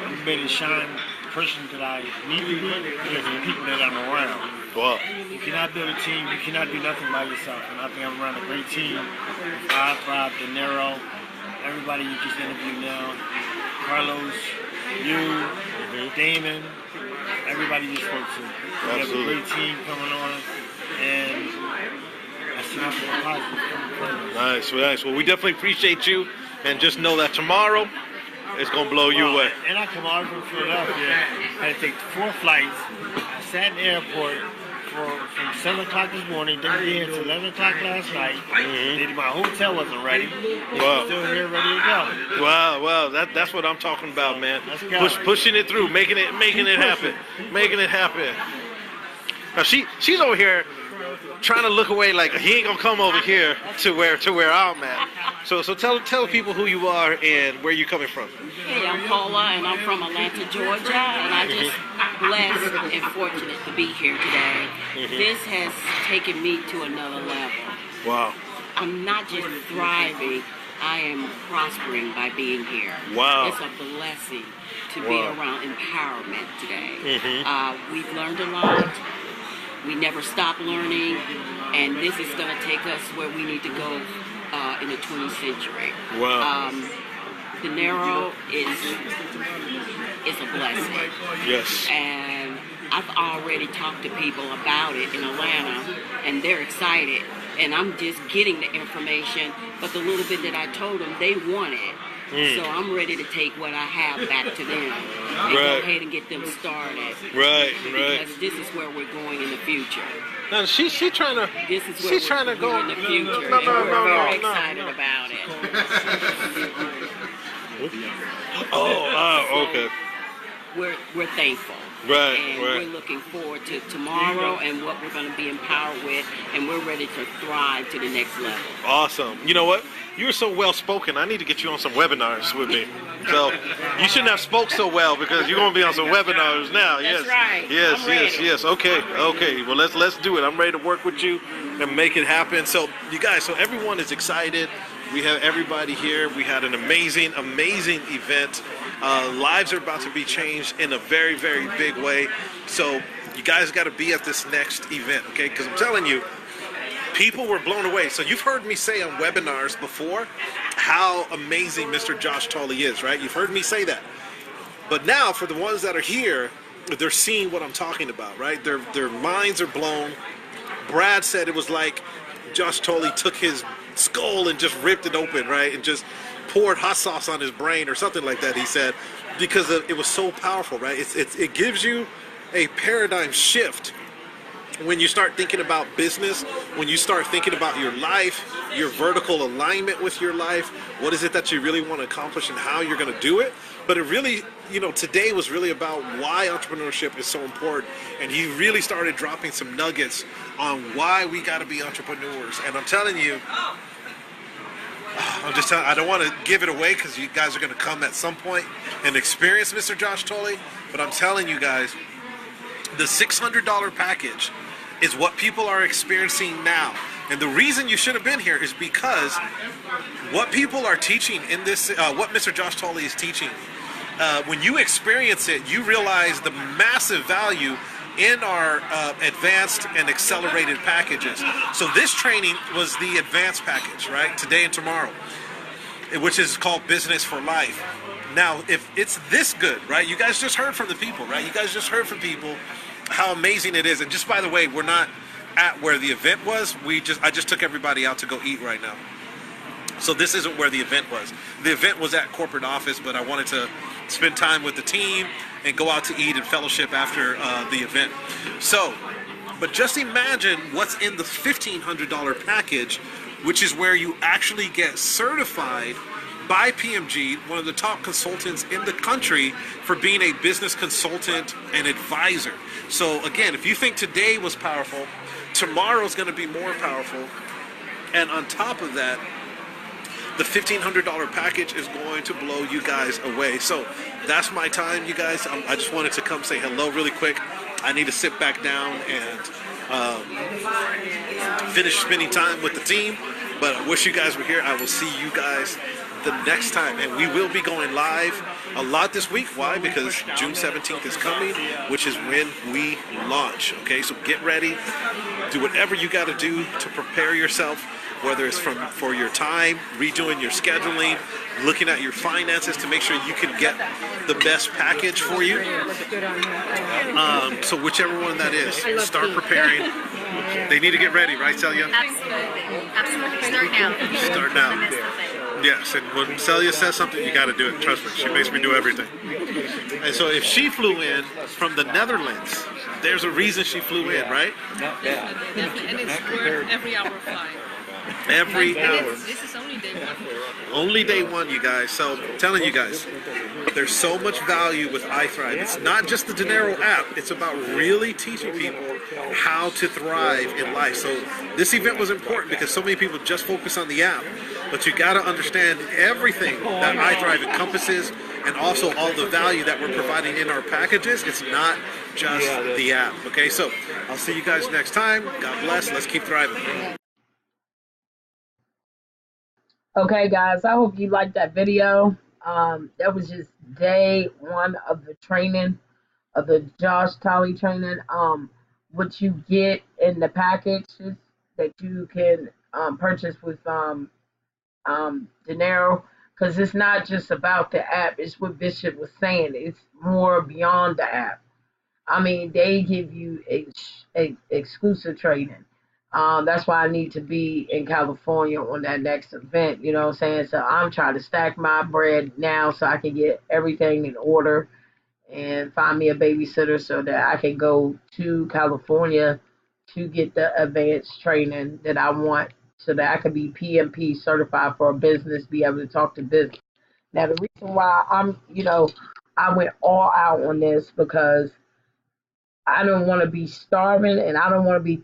I'm ready to shine the person that I need to be because of the people that I'm around. Wow. You cannot build a team, you cannot do nothing by yourself. And I think I'm around a great team. Thrive, Dnero, everybody you just interviewed now, Carlos, you, Damon, everybody you spoke to. We have a great team coming on, and I see nothing positive coming from it. Nice. Well, we definitely appreciate you. and just know that tomorrow it's gonna blow you away. And I come all from Philadelphia. I had to take 4 flights. I sat in the airport from 7 o'clock this morning, didn't get here until 11 o'clock last night. My hotel wasn't ready. Wow. Still here, ready to go. Wow, that's what I'm talking about, man. Pushing it through, making it happen. Now she's over here trying to look away like he ain't gonna come over here to where I'm at. So tell people who you are and where you coming from. Hey, I'm Paula, and I'm from Atlanta, Georgia, and I'm just blessed and fortunate to be here today. This has taken me to another level. Wow. I'm not just thriving, I am prospering by being here. Wow. It's a blessing to be around empowerment today. We've learned a lot. We never stop learning, and this is going to take us where we need to go in the 20th century. Wow. Dnero is a blessing. Yes. And I've already talked to people about it in Atlanta, and they're excited. And I'm just getting the information, but the little bit that I told them, they want it. So I'm ready to take what I have back to them and go ahead and get them started. Right. Because this is where we're going in the future. Now she's trying to. This is where we're going in the future. We're very excited about it. Okay. We're thankful. And we're looking forward to tomorrow and what we're going to be empowered with, and we're ready to thrive to the next level. Awesome. You know what? You're so well spoken. I need to get you on some webinars with me. So you shouldn't have spoke so well because you're going to be on some webinars now. That's right. Yes. Okay. Well, let's do it. I'm ready to work with you and make it happen. So you guys, so everyone is excited. We have everybody here. We had an amazing event. Lives are about to be changed in a very, very big way. So you guys got to be at this next event, okay? Because I'm telling you, people were blown away. So you've heard me say on webinars before how amazing Mr. Josh Tolley is, right? You've heard me say that. But now for the ones that are here, they're seeing what I'm talking about, right? Their minds are blown. Brad said it was like Josh Tolley took his skull and just ripped it open, right? And just poured hot sauce on his brain or something like that, he said, because it was so powerful, right? It gives you a paradigm shift when you start thinking about business, when you start thinking about your life, your vertical alignment with your life, what is it that you really want to accomplish and how you're going to do it. But it really, today was really about why entrepreneurship is so important. And he really started dropping some nuggets on why we got to be entrepreneurs. And I'm telling you, I don't want to give it away because you guys are going to come at some point and experience Mr. Josh Tolley. But I'm telling you guys, the $600 package is what people are experiencing now. And the reason you should have been here is because what people are teaching in this, what Mr. Josh Tolley is teaching, when you experience it, you realize the massive value in our advanced and accelerated packages. So this training was the advanced package, right? Today and tomorrow, which is called Business for Life. Now, if it's this good, right? You guys just heard from the people, right? You guys just heard from people how amazing it is. And just by the way, we're not at where the event was. I just took everybody out to go eat right now. So this isn't where the event was. The event was at corporate office, but I wanted to spend time with the team and go out to eat and fellowship after the event. So, but just imagine what's in the $1,500 package, which is where you actually get certified by PMG, one of the top consultants in the country, for being a business consultant and advisor. So again, if you think today was powerful, tomorrow's going to be more powerful. And on top of that, the $1,500 package is going to blow you guys away. So that's my time, you guys. I just wanted to come say hello really quick. I need to sit back down and finish spending time with the team. But I wish you guys were here. I will see you guys the next time. And we will be going live a lot this week. Why? Because June 17th is coming, which is when we launch. Okay, so get ready. Do whatever you got to do to prepare yourself, whether it's for your time, redoing your scheduling, looking at your finances to make sure you can get the best package for you. So whichever one that is, start preparing. They need to get ready, right, Celia? Absolutely. Start now. Start now. Yes, and when Celia says something, you got to do it. Trust me, she makes me do everything. And so if she flew in from the Netherlands, there's a reason she flew in, right? Definitely, and it's worth every hour flying. Every hour. This is only day one. Only day one, you guys. So I'm telling you guys, there's so much value with iThrive. It's not just the Dnero app. It's about really teaching people how to thrive in life. So this event was important because so many people just focus on the app. But you got to understand everything that iThrive encompasses and also all the value that we're providing in our packages. It's not just the app. Okay, so I'll see you guys next time. God bless. Let's keep thriving. Okay, guys, I hope you liked that video. That was just day one of the training, of the Josh Tolley training. What you get in the packages that you can purchase with Dnero, because it's not just about the app. It's what Bishop was saying. It's more beyond the app. I mean, they give you exclusive training. That's why I need to be in California on that next event. You know what I'm saying? So I'm trying to stack my bread now so I can get everything in order and find me a babysitter so that I can go to California to get the advanced training that I want so that I can be PMP certified for a business, be able to talk to business. Now, the reason why I went all out on this because I don't want to be starving and I don't want to be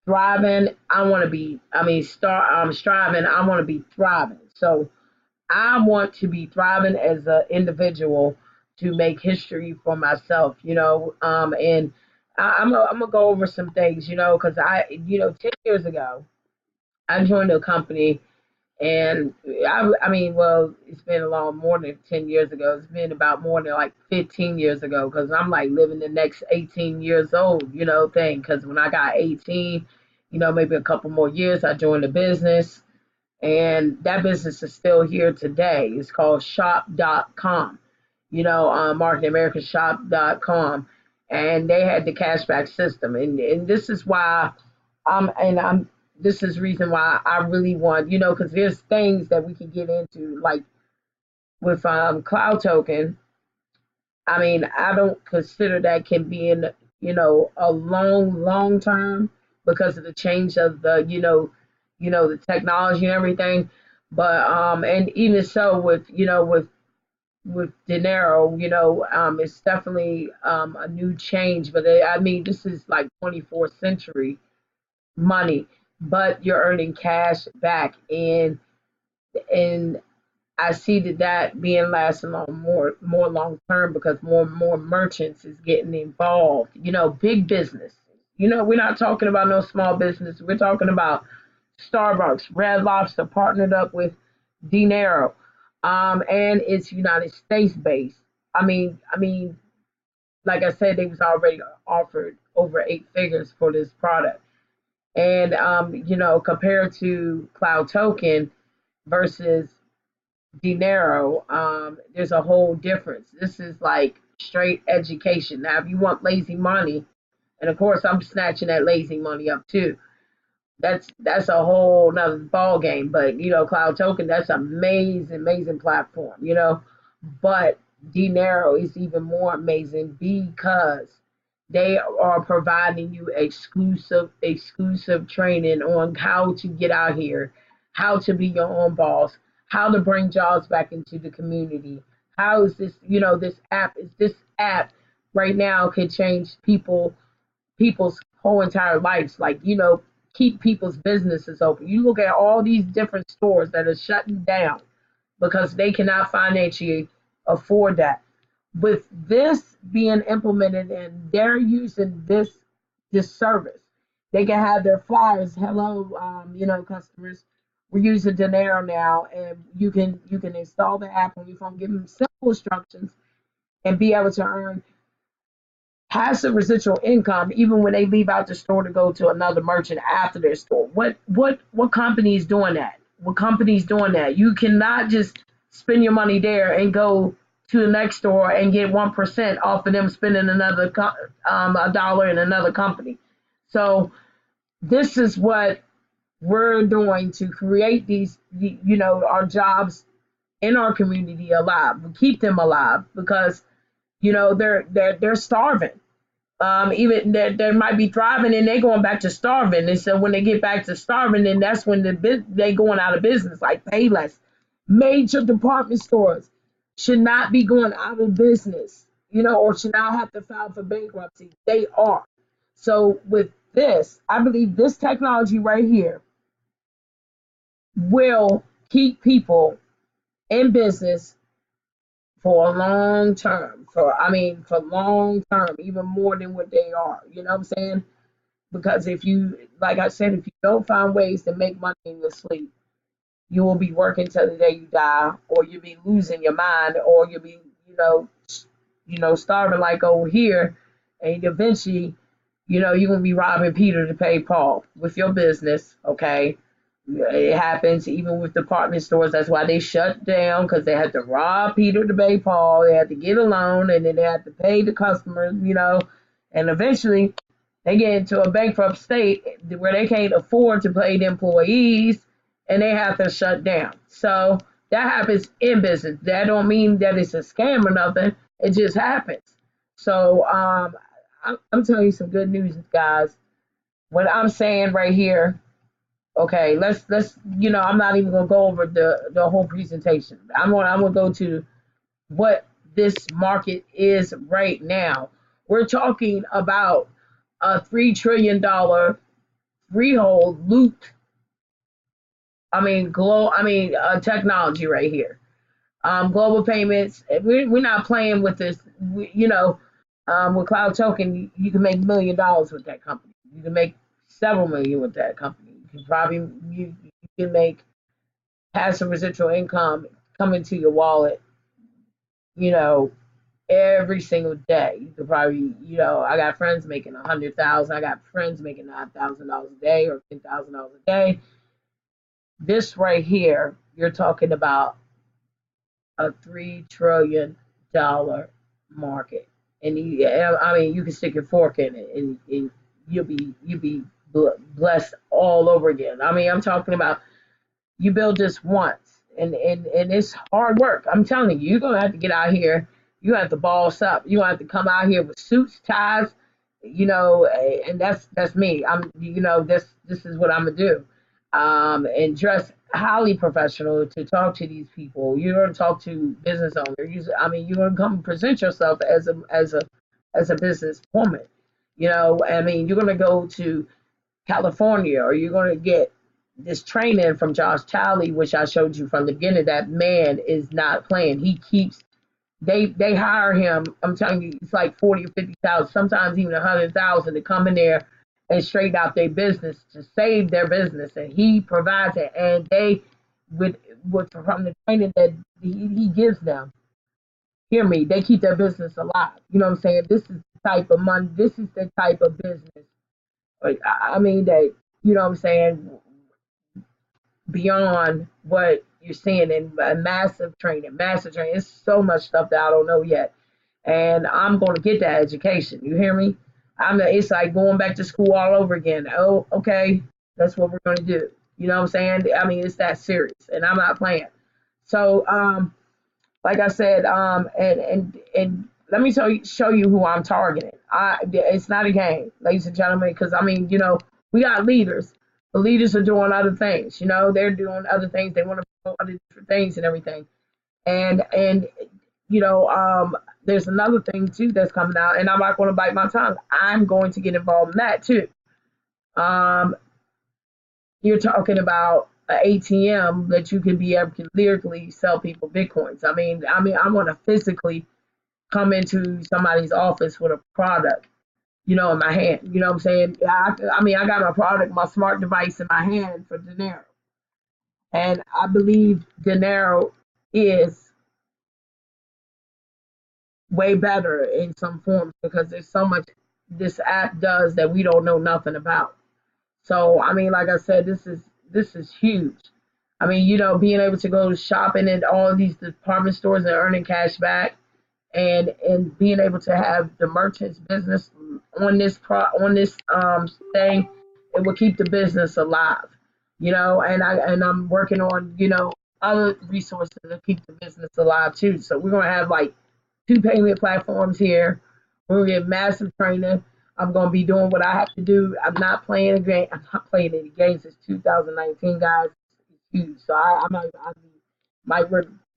thriving. I want to be, striving. I want to be thriving. So I want to be thriving as an individual to make history for myself, and I'm gonna go over some things, because 10 years ago, I joined a company and well, it's been a long more than 10 years ago. It's been about more than like 15 years ago because I'm like living the next 18 years old, thing. Because when I got 18, maybe a couple more years, I joined the business. And that business is still here today. It's called shop.com, marketingamericashop.com. And they had the cashback system. And this is why this is reason why I really want, because there's things that we can get into, like with Cloud Token. I mean, I don't consider that can be in, a long term because of the change of the, the technology and everything. But and even so with Dnero, it's definitely a new change. But this is like 24th century money, but you're earning cash back, and I see that being lasting on more long term because more merchants is getting involved. Big business. We're not talking about no small business. We're talking about Starbucks, Red Lobster partnered up with Dnero, and it's United States based. Like I said, they was already offered over 8 figures for this product. And compared to Cloud Token versus Dnero, there's a whole difference. This is like straight education. Now, if you want lazy money, and of course I'm snatching that lazy money up too. That's a whole nother ball game. But Cloud Token, that's amazing platform. But Dnero is even more amazing because they are providing you exclusive training on how to get out here, how to be your own boss, how to bring jobs back into the community. How is this, this app right now could change people's whole entire lives. Like, keep people's businesses open. You look at all these different stores that are shutting down because they cannot financially afford that. With this being implemented and they're using this service, they can have their flyers. Hello, customers. We're using Dnero now, and you can install the app on your phone, give them simple instructions, and be able to earn passive residual income even when they leave out the store to go to another merchant after their store. What company is doing that? What company is doing that? You cannot just spend your money there and go to the next store and get 1% off of them spending a dollar in another company. So this is what we're doing to create these, our jobs in our community alive, keep them alive, because they're starving. Even they might be thriving and they're going back to starving. And so when they get back to starving, then that's when they going out of business, like Payless. Major department stores should not be going out of business, or should not have to file for bankruptcy. They are. So with this, I believe this technology right here will keep people in business for a long term. For long term, even more than what they are. You know what I'm saying? Because if you, like I said, if you don't find ways to make money in your sleep, you will be working till the day you die, or you'll be losing your mind, or you'll be, starving like over here, and eventually, you're gonna be robbing Peter to pay Paul with your business. Okay, it happens even with department stores. That's why they shut down, because they had to rob Peter to pay Paul. They had to get a loan, and then they had to pay the customers. And eventually they get into a bankrupt state where they can't afford to pay the employees, and they have to shut down. So that happens in business. That don't mean that it's a scam or nothing. It just happens. So I'm telling you some good news, guys. What I'm saying right here. Okay, let's I'm not even gonna go over the whole presentation. I'm gonna go to what this market is right now. We're talking about a $3 trillion freehold loot. Technology right here. Global payments. We're not playing with this. With Cloud Token, you can make $1 million with that company. You can make several million with that company. You can make passive residual income come into your wallet, every single day. You could probably, I got friends making 100,000. I got friends making $9,000 a day or $10,000 a day. This right here, you're talking about a $3 trillion market, and you can stick your fork in it, and you'll be blessed all over again. I'm talking about you build this once, and it's hard work. I'm telling you, you're gonna have to get out here. You have to boss up. You have to come out here with suits, ties, and that's me. This is what I'm gonna do, and dress highly professional to talk to these people. You're gonna talk to business owners. You're gonna come present yourself as a business woman. You're gonna go to California, or you're gonna get this training from Josh Tolley, which I showed you from the beginning. That man is not playing. He keeps they hire him. I'm telling you, it's like 40 or 50,000, sometimes even 100,000 to come in there and straighten out their business, to save their business, and he provides it. And they with from the training that he gives them. Hear me, they keep their business alive. You know what I'm saying? This is the type of money. This is the type of business. That you know what I'm saying, beyond what you're seeing in massive training. It's so much stuff that I don't know yet, and I'm going to get that education. You hear me? It's like going back to school all over again. Oh, okay, that's what we're going to do. You know what I'm saying? It's that serious, and I'm not playing. So, like I said, and let me show you who I'm targeting. It's not a game, ladies and gentlemen, because we got leaders. The leaders are doing other things. They're doing other things. They want to promote other different things and everything. And there's another thing too that's coming out, and I'm not going to bite my tongue. I'm going to get involved in that too. You're talking about an ATM that you can be able to lyrically sell people bitcoins. I want to physically come into somebody's office with a product, in my hand. You know what I'm saying? I got my product, my smart device in my hand for Dnero. And I believe Dnero is way better in some forms, because there's so much this app does that we don't know nothing about. So, like I said, this is huge. Being able to go shopping at all of these department stores and earning cash back, and being able to have the merchants business on this thing, it will keep the business alive. and I'm working on, other resources to keep the business alive too. So we're gonna have like 2 payment platforms here. We're gonna get massive training. I'm gonna be doing what I have to do. I'm not playing a game. I'm not playing any games since 2019, guys. It's huge. So I might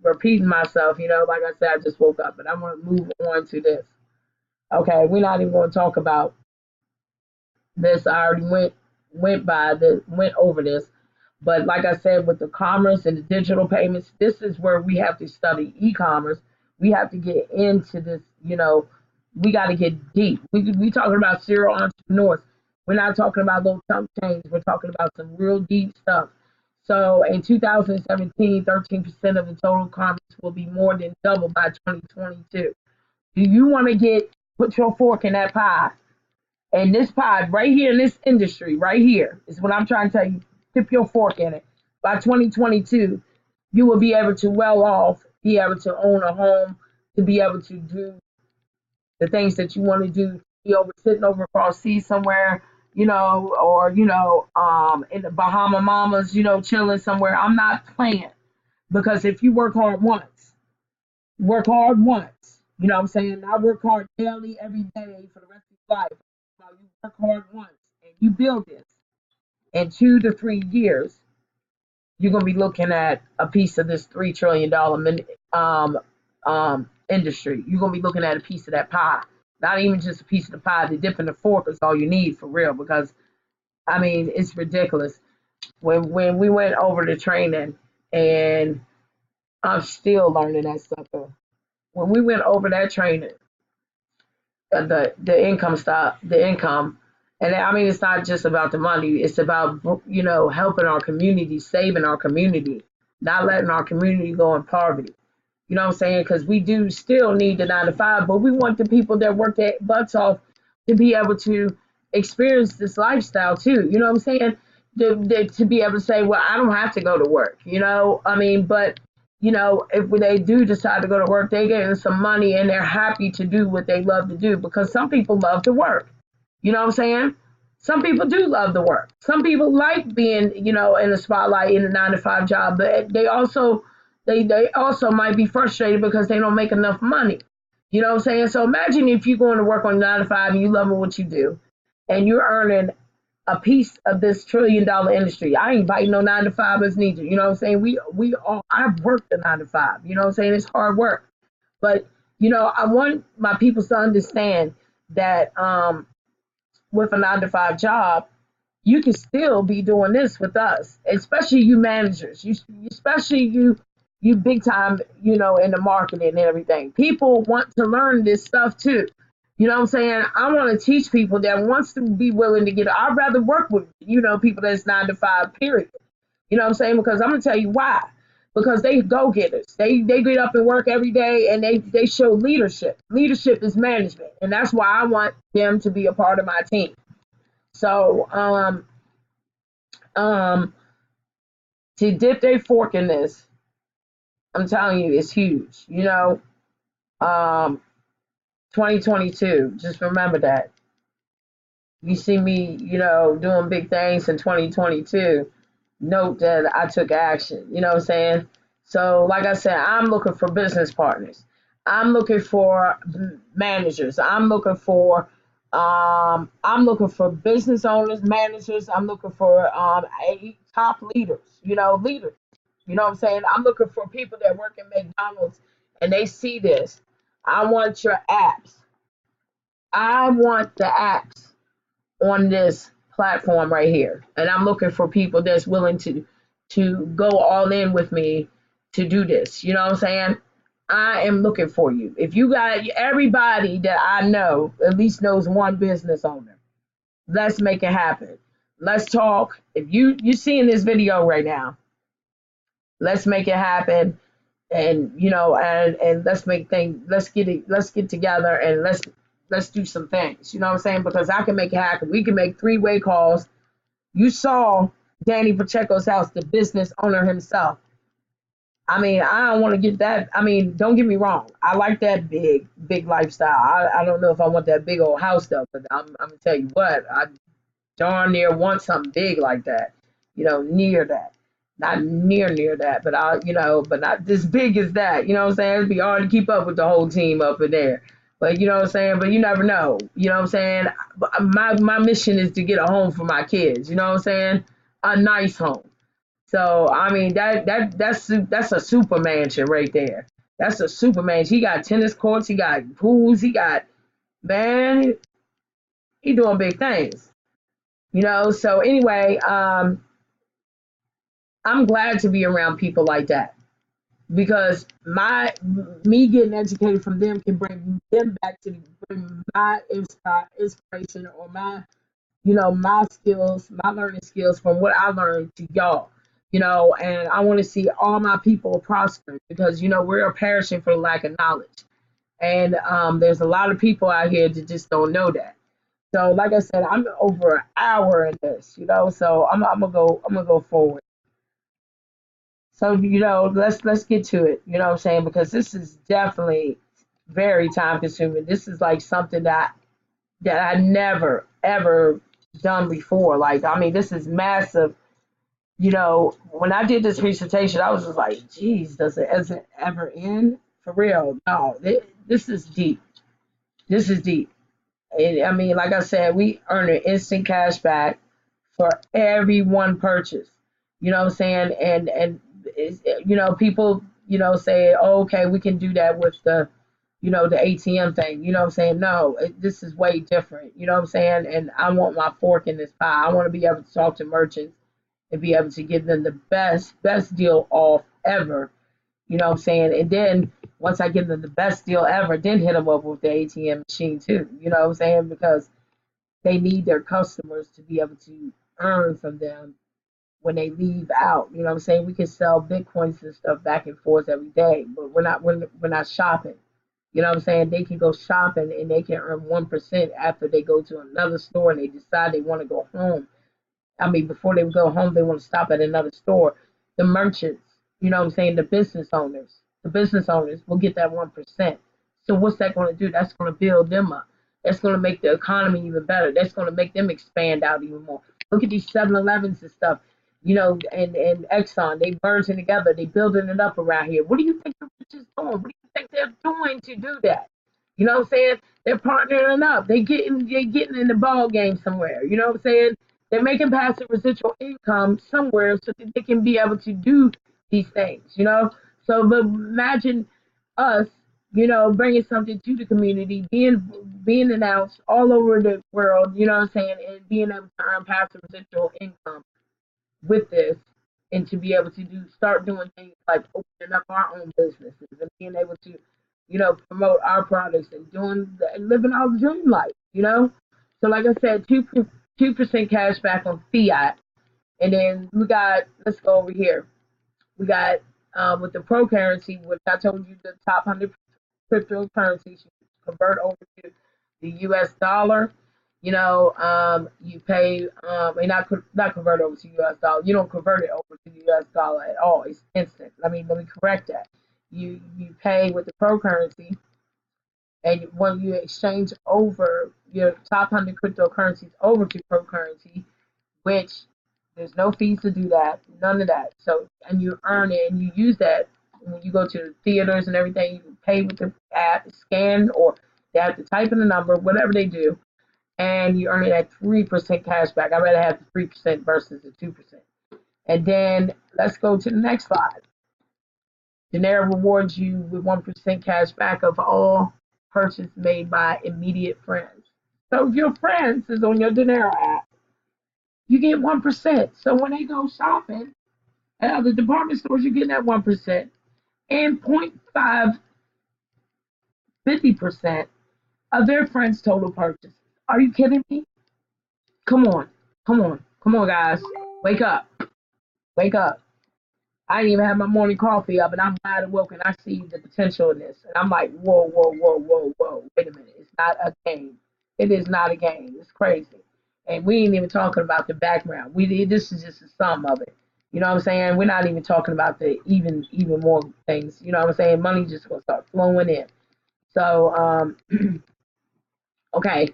repeating myself. Like I said, I just woke up, but I want to move on to this. Okay, we're not even going to talk about this. I already went over this. But like I said, with the commerce and the digital payments, this is where we have to study e-commerce. We have to get into this. We got to get deep. We talking about serial entrepreneurs. We're not talking about those chump change. We're talking about some real deep stuff. So in 2017, 13% of the total commerce will be more than double by 2022. Do you want to put your fork in that pie? And this pie right here in this industry, right here, is what I'm trying to tell you. Dip your fork in it. By 2022, you will be able to well off, be able to own a home, to be able to do the things that you want to do, be sitting over across sea somewhere, or in the Bahama Mamas, chilling somewhere. I'm not playing, because if you work hard once, you know what I'm saying? I work hard daily, every day for the rest of your life. Now you work hard once and you build this. In 2 to 3 years, you're gonna be looking at a piece of this $3 trillion industry. You're gonna be looking at a piece of that pie. Not even just a piece of the pie. The dip in the fork is all you need, for real, because it's ridiculous. When we went over the training, and I'm still learning that sucker. When we went over that training, the income, and it's not just about the money. It's about helping our community, saving our community, not letting our community go in poverty. You know what I'm saying? Because we do still need the 9 to 5, but we want the people that work their butts off to be able to experience this lifestyle too. You know what I'm saying? To be able to say, well, I don't have to go to work. But if they do decide to go to work, they get some money and they're happy to do what they love to do, because some people love to work. You know what I'm saying? Some people do love the work. Some people like being, in the spotlight in a 9 to 5 job, but they also might be frustrated because they don't make enough money. You know what I'm saying? So imagine if you're going to work on 9 to 5 and you love what you do, and you're earning a piece of this $1 trillion industry. I ain't biting no 9 to 5ers neither. You know what I'm saying? We all, I've worked a 9 to 5. You know what I'm saying? It's hard work, but I want my people to understand that with a 9 to 5 job, you can still be doing this with us, especially you managers, especially you big time, in the marketing and everything. People want to learn this stuff too. You know what I'm saying? I want to teach people that wants to be willing to get. I'd rather work with, people that's 9 to 5, period. You know what I'm saying? Because I'm gonna tell you why. Because they go getters. They get up and work every day, and they show leadership. Leadership is management, and that's why I want them to be a part of my team. So to dip their fork in this, I'm telling you, it's huge. 2022. Just remember that. You see me, doing big things in 2022. Note that I took action. You know what I'm saying? So, like I said, I'm looking for business partners. I'm looking for managers. I'm looking for business owners, managers. I'm looking for top leaders. Leaders. You know what I'm saying? I'm looking for people that work in McDonald's and they see this. I want your apps. I want the apps on this platform right here. And I'm looking for people that's willing to go all in with me to do this. You know what I'm saying? I am looking for you. If you got everybody that I know at least knows one business owner, let's make it happen. Let's talk. If you're seeing this video right now, let's make it happen. And and let's get together and let's do some things. You know what I'm saying? Because I can make it happen. We can make 3-way calls. You saw Danny Pacheco's house, the business owner himself. I don't want to get that. Don't get me wrong. I like that big lifestyle. I don't know if I want that big old house though, but I'm gonna tell you what, I darn near want something big like that. near that. Not near that, but but not this big as that. You know what I'm saying? It'd be hard to keep up with the whole team up in there. But you know what I'm saying? But you never know. You know what I'm saying? My mission is to get a home for my kids. You know what I'm saying? A nice home. So I mean that's a super mansion right there. That's a super mansion. He got tennis courts, he got pools, man, he doing big things. So anyway, I'm glad to be around people like that because me getting educated from them can bring them back to bring my inspiration or my skills, my learning skills from what I learned to y'all. And I want to see all my people prosper because we're perishing for lack of knowledge, and there's a lot of people out here that just don't know that. So, like I said, I'm over an hour in this, so I'm gonna go forward. So, let's get to it. You know what I'm saying? Because this is definitely very time consuming. This is like something that I never ever done before. Like, I mean, this is massive. When I did this presentation, I was just like, geez, does it ever end? For real? No, this is deep. This is deep. And, I mean, like I said, we earn an instant cash back for every one purchase. You know what I'm saying? And people, say, oh, okay, we can do that with the ATM thing. You know what I'm saying? No, this is way different. You know what I'm saying? And I want my fork in this pie. I want to be able to talk to merchants and be able to give them the best deal off ever. You know what I'm saying? And then once I give them the best deal ever, then hit them up with the ATM machine too. You know what I'm saying? Because they need their customers to be able to earn from them when they leave out. You know what I'm saying? We can sell Bitcoins and stuff back and forth every day, but we're not shopping. You know what I'm saying? They can go shopping and they can earn 1% after they go to another store and they decide they want to go home. I mean, before they go home, they want to stop at another store. The merchants, you know what I'm saying? The business owners will get that 1%. So what's that going to do? That's going to build them up. That's going to make the economy even better. That's going to make them expand out even more. Look at these 7-Elevens and stuff, and Exxon. They merging together. They building it up around here. What do you think the rich is doing? What do you think they're doing to do that? You know what I'm saying? They're partnering up. They getting in the ball game somewhere. You know what I'm saying? They're making passive residual income somewhere so that they can be able to do these things. So, but imagine us, bringing something to the community, being announced all over the world. You know what I'm saying, and being able to earn passive residual income with this, and to be able to start doing things like opening up our own businesses and being able to, promote our products and living our dream life. So like I said, 2% cash back on fiat, and then let's go over here. We got with the pro currency, which I told you the top 100 cryptocurrencies you convert over to the U.S. dollar. You pay, not convert over to U.S. dollar. You don't convert it over to the U.S. dollar at all. It's instant. Let me correct that. You pay with the pro currency, and when you exchange over your top 100 cryptocurrencies over to pro currency, which there's no fees to do that, none of that. So, and you earn it and you use that when you go to the theaters and everything. You can pay with the app, scan, or they have to type in the number, whatever they do, and you earn it at 3% cash back. I'd rather have the 3% versus the 2%. And then let's go to the next slide. Dnero rewards you with 1% cash back of all purchases made by immediate friends. So if your friends is on your Dnero app, you get 1%. So when they go shopping at other department stores, you're getting that 1%. And 0.5, 50% of their friends' total purchase. Are you kidding me? Come on. Come on. Come on, guys. Wake up. Wake up. I didn't even have my morning coffee up, and I'm wide awake, and I see the potential in this. And I'm like, whoa, whoa, whoa, whoa, whoa. Wait a minute. It's not a game. It is not a game. It's crazy. And we ain't even talking about the background. This is just a sum of it. You know what I'm saying? We're not even talking about the even more things. You know what I'm saying? Money just gonna start flowing in. So okay,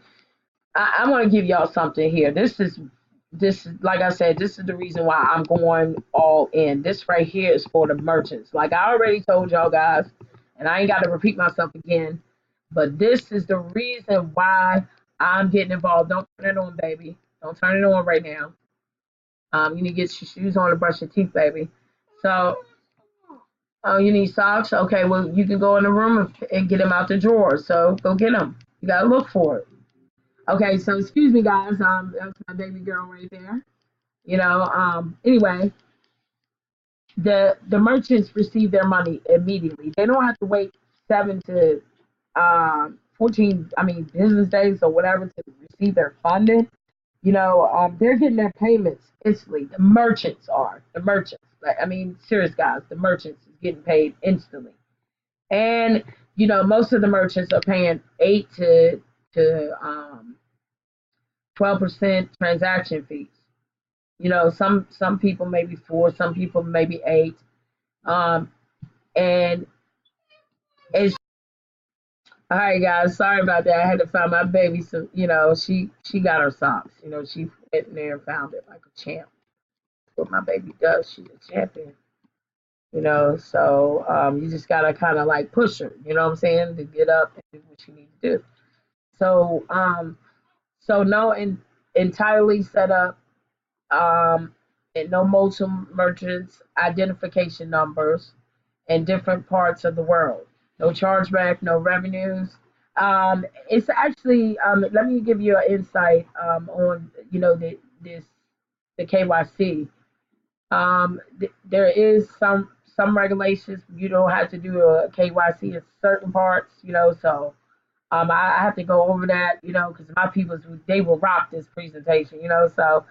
I want to give y'all something here. This is this is, like I said, this is the reason why I'm going all in. This right here is for the merchants. Like I already told y'all guys, and I ain't got to repeat myself again, but this is the reason why I'm getting involved. Don't turn it on, baby. Don't turn it on right now. You need to get your shoes on and brush your teeth, baby. So, oh, you need socks? Okay, well, you can go in the room and get them out the drawer. So go get them. You gotta look for it. Okay, so excuse me, guys. That's my baby girl right there. Anyway, the merchants receive their money immediately. They don't have to wait 7 to 14, business days or whatever to receive their funding. They're getting their payments instantly. The merchants are. The merchants. Like, serious guys, the merchants is getting paid instantly. And, most of the merchants are paying 8 to 12% transaction fees. Some people maybe 4, some people maybe 8. Um, and it's all right, guys. Sorry about that. I had to find my baby some. She got her socks. She went in there and found it like a champ. That's what my baby does. She's a champion. So you just gotta kind of like push her. You know what I'm saying, to get up and do what she needs to do. So no, entirely set up. And no multiple merchants identification numbers in different parts of the world. No chargeback, no revenues. It's actually, let me give you an insight on, the KYC. There is some regulations. You don't have to do a KYC in certain parts, so I have to go over that, because my people, they will rock this presentation, so,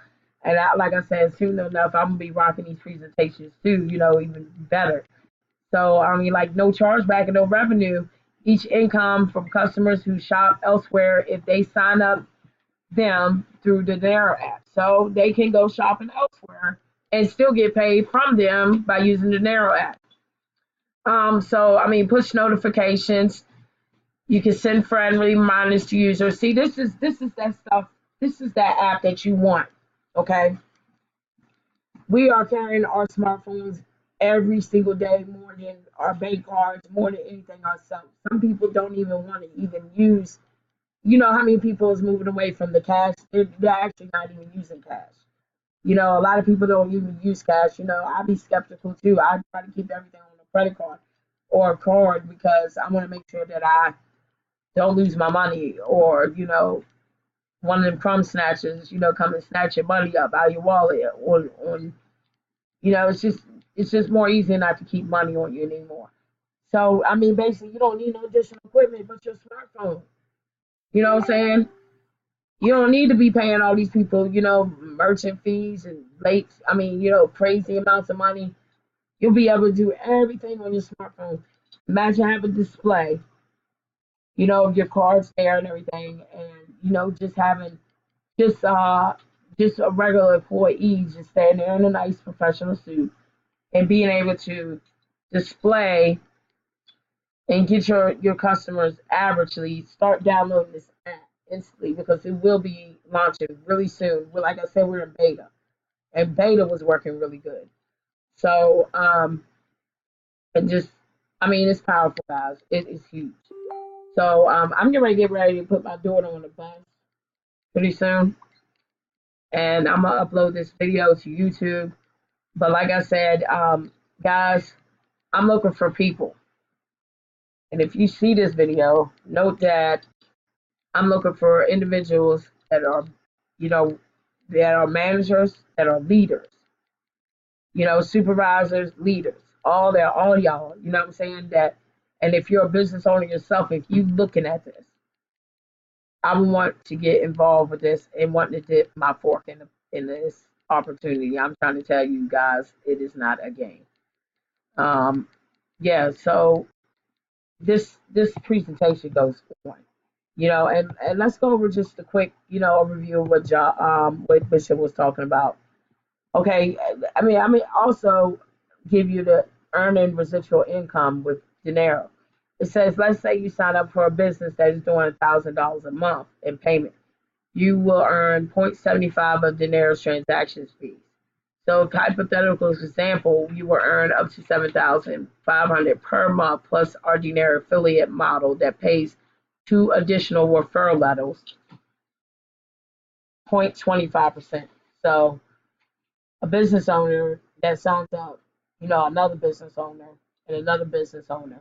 and like I said, soon enough, I'm going to be rocking these presentations too, even better. So, like no chargeback and no revenue. Each income from customers who shop elsewhere if they sign up them through the Dnero app. So they can go shopping elsewhere and still get paid from them by using the Dnero app. Push notifications. You can send friendly reminders to users. See, this is that stuff. This is that app that you want. Okay. We are carrying our smartphones every single day more than our bank cards, more than anything ourselves. Some people don't even want to even use. How many people is moving away from the cash? They're actually not even using cash. A lot of people don't even use cash. I'd be skeptical too. I try to keep everything on a credit card or a card because I want to make sure that I don't lose my money or, one of them crumb snatchers, come and snatch your money up out of your wallet or on, it's just more easy not to keep money on you anymore. So, basically you don't need no additional equipment but your smartphone. You know what I'm saying? You don't need to be paying all these people, merchant fees and late, crazy amounts of money. You'll be able to do everything on your smartphone. Imagine having a display, your cards there and everything, and just having just a regular employee just standing there in a nice professional suit and being able to display and get your customers averagely start downloading this app instantly because it will be launching really soon. Well, like I said, we're in beta, and beta was working really good. So and just it's powerful, guys. It is huge. So I'm getting ready to put my daughter on the bus pretty soon, and I'm gonna upload this video to YouTube. But like I said, guys, I'm looking for people. And if you see this video, note that I'm looking for individuals that are, you know, that are managers, that are leaders, supervisors, leaders, all y'all, you know what I'm saying? That, and if you're a business owner yourself, if you looking at this, I want to get involved with this and want to dip my fork in this opportunity. I'm trying to tell you guys, it is not a game. Um, yeah, so this presentation goes on, and let's go over just a quick, overview of what Bishop was talking about. Okay, also give you the earning residual income with Dnero. It says, let's say you sign up for a business that is doing $1,000 a month in payment. you will earn 0.75 of Dinero's transactions fees. So, hypothetical example, you will earn up to 7,500 per month plus our Dinero affiliate model that pays two additional referral levels, 0.25%. So, a business owner that signs up, another business owner and another business owner,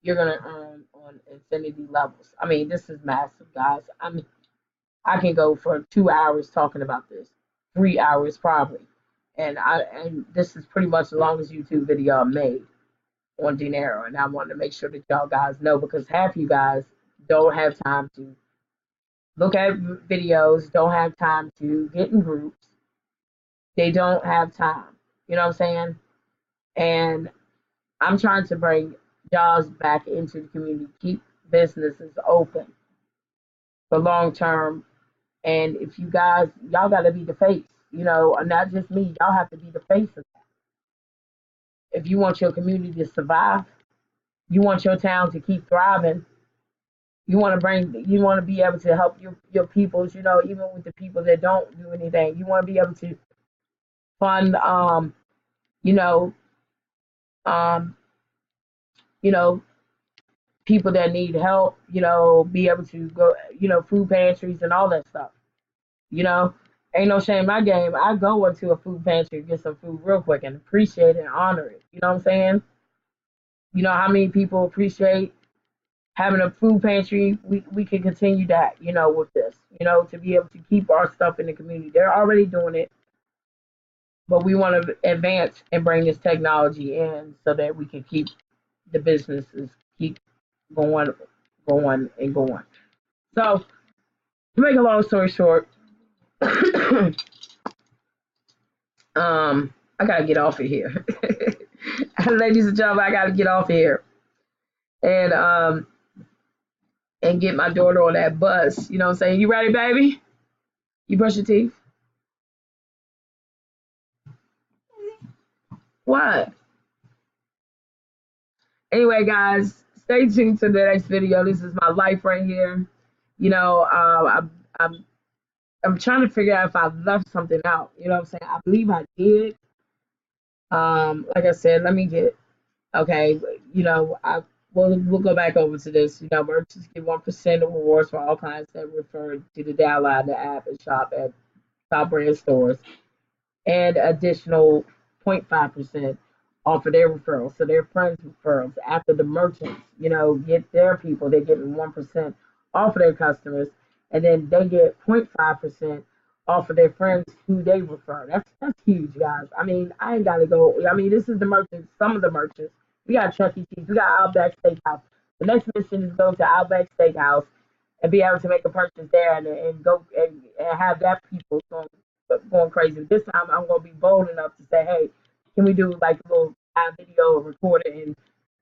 you're gonna earn on infinity levels. I mean, this is massive, guys. I can go for 2 hours talking about this, 3 hours probably, and this is pretty much the longest YouTube video I made on Dinero, and I wanted to make sure that y'all guys know because half you guys don't have time to look at videos, don't have time to get in groups, they don't have time. You know what I'm saying? And I'm trying to bring jobs back into the community, keep businesses open for long term. And if you guys, y'all got to be the face, and not just me, y'all have to be the face of that. If you want your community to survive, you want your town to keep thriving, you want to be able to help your peoples, even with the people that don't do anything. You want to be able to fund, you know, um, you know, people that need help, be able to go, food pantries and all that stuff. You know, ain't no shame in my game. I go into a food pantry and get some food real quick and appreciate it and honor it. You know what I'm saying? You know how many people appreciate having a food pantry? We can continue that, with this, to be able to keep our stuff in the community. They're already doing it, but we want to advance and bring this technology in so that we can keep the businesses keep going, going, and going. So, to make a long story short, I gotta get off of here. Ladies and gentlemen, I gotta get off of here and get my daughter on that bus. You know what I'm saying? You ready, baby? You brush your teeth? What? Anyway, guys, stay tuned to the next video. This is my life right here. I'm trying to figure out if I left something out. You know what I'm saying? I believe I did. Like I said, let me get okay. We'll go back over to this. Merchants get 1% of rewards for all clients that refer to the download the app and shop at top brand stores, and additional 0.5% off of their referrals. So their friends' referrals after the merchants, get their people, they're getting 1% off of their customers, and then they get 0.5% off of their friends who they refer. That's huge, guys. I mean, I ain't gotta go. I mean, this is the merchants, some of the merchants. We got Chuck E. Cheese, we got Outback Steakhouse. The next mission is go to Outback Steakhouse and be able to make a purchase there and go and have that people going crazy. This time I'm gonna be bold enough to say, hey, can we do like a little live video, record it, and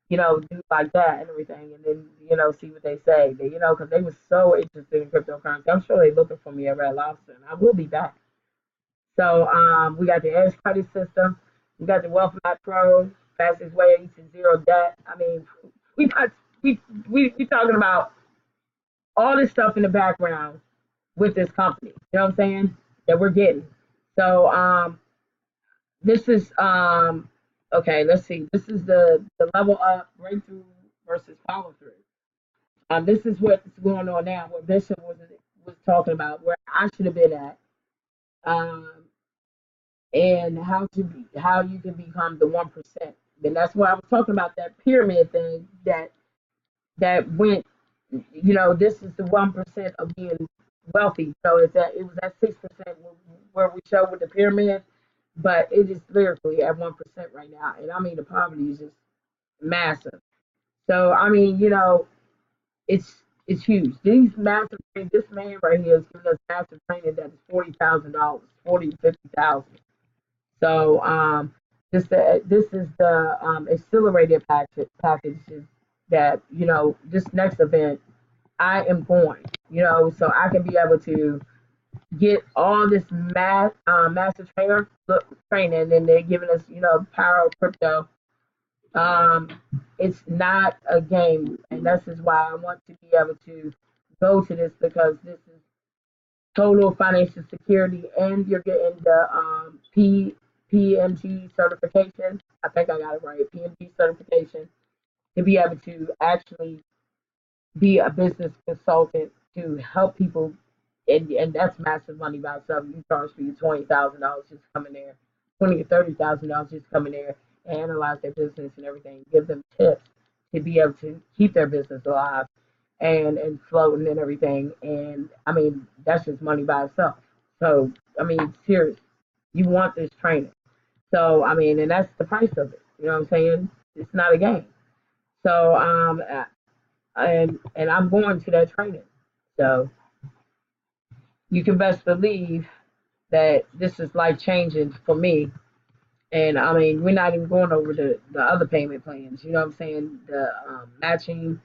do like that and everything, and then see what they say. Because they were so interested in cryptocurrency. I'm sure they're looking for me at Red Lobster, and I will be back. So we got the Edge credit system, we got the Wealth Map Pro, fastest way to zero debt. I mean, we got we talking about all this stuff in the background with this company. You know what I'm saying? That we're getting. So this is okay, let's see. This is the level up breakthrough versus follow through. This is what's going on now, what Bishop was talking about, where I should have been at. Um and how you can become the 1%. And that's why I was talking about that pyramid thing that went, this is the 1% of being wealthy. So it was at 6% where we showed with the pyramid, but it is literally at 1% right now. And I mean, the poverty is just massive. So I mean, it's huge. These massive training, this man right here is giving us massive training that is $40,000, 50,000. So this is the accelerated packages that this next event I am going, so I can be able to get all this master training, and they're giving us power of crypto. It's not a game, and this is why I want to be able to go to this, because this is total financial security, and you're getting the PMG certification. I think I got it right. PMG certification to be able to actually be a business consultant to help people, and that's massive money by itself. You charge for you $20,000 just coming there, $20,000 to $30,000 just coming there and analyze their business and everything. Give them tips to be able to keep their business alive and floating and everything. And I mean, that's just money by itself. So I mean, serious, you want this training. So I mean, and that's the price of it. You know what I'm saying? It's not a game. So and I'm going to that training. So you can best believe that this is life changing for me. And I mean, we're not even going over the other payment plans. You know what I'm saying? The matching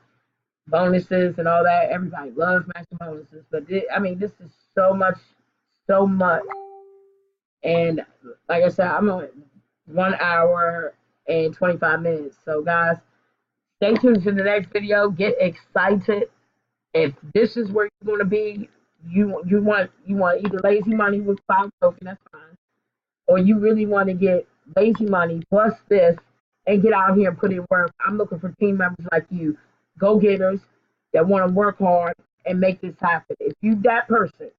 bonuses and all that. Everybody loves matching bonuses, but I mean, this is so much, so much. And like I said, I'm on 1 hour and 25 minutes. So guys, stay tuned to the next video. Get excited. If this is where you're going to be, you want either lazy money with cloud token, that's fine, or you really want to get lazy money plus this and get out here and put in work. I'm looking for team members like you, go getters that want to work hard and make this happen. If you that person,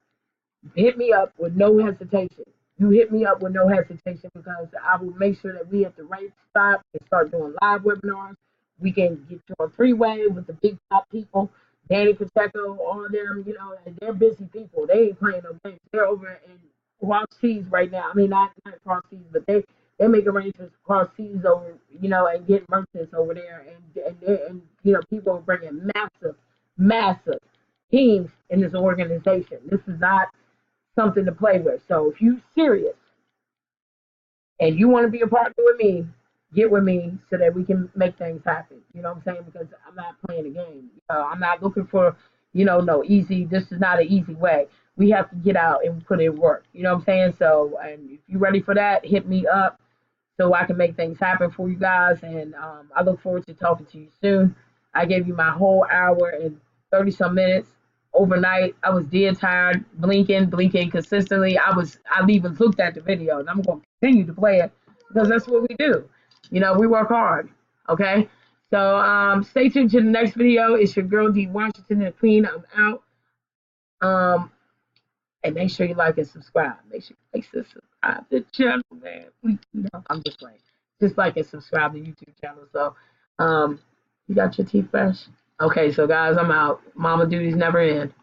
hit me up with no hesitation. You hit me up with no hesitation because I will make sure that we at the right spot and start doing live webinars. We can get you on three-way with the big top people, Danny Pacheco, all of them, you know, and they're busy people. They ain't playing no games. They're over in cross seas right now. I mean, not cross seas, but they make arrangements across seas over, you know, and get merchants over there. And you know, people are bringing massive teams in this organization. This is not something to play with. So if you're serious and you want to be a partner with me, get with me so that we can make things happen. You know what I'm saying? Because I'm not playing a game. I'm not looking for, no easy. This is not an easy way. We have to get out and put in work. You know what I'm saying? So, and if you're ready for that, hit me up so I can make things happen for you guys. And I look forward to talking to you soon. I gave you my whole hour and 30 some minutes overnight. I was dead tired, blinking consistently. I even looked at the video and I'm going to continue to play it because that's what we do. We work hard. Okay. So stay tuned to the next video. It's your girl D Washington, the Queen. I'm out. And make sure you like and subscribe. Make sure you like and subscribe to the channel, man. I'm just playing. Just like and subscribe to the YouTube channel. So, you got your teeth fresh? Okay, so guys, I'm out. Mama duties never end.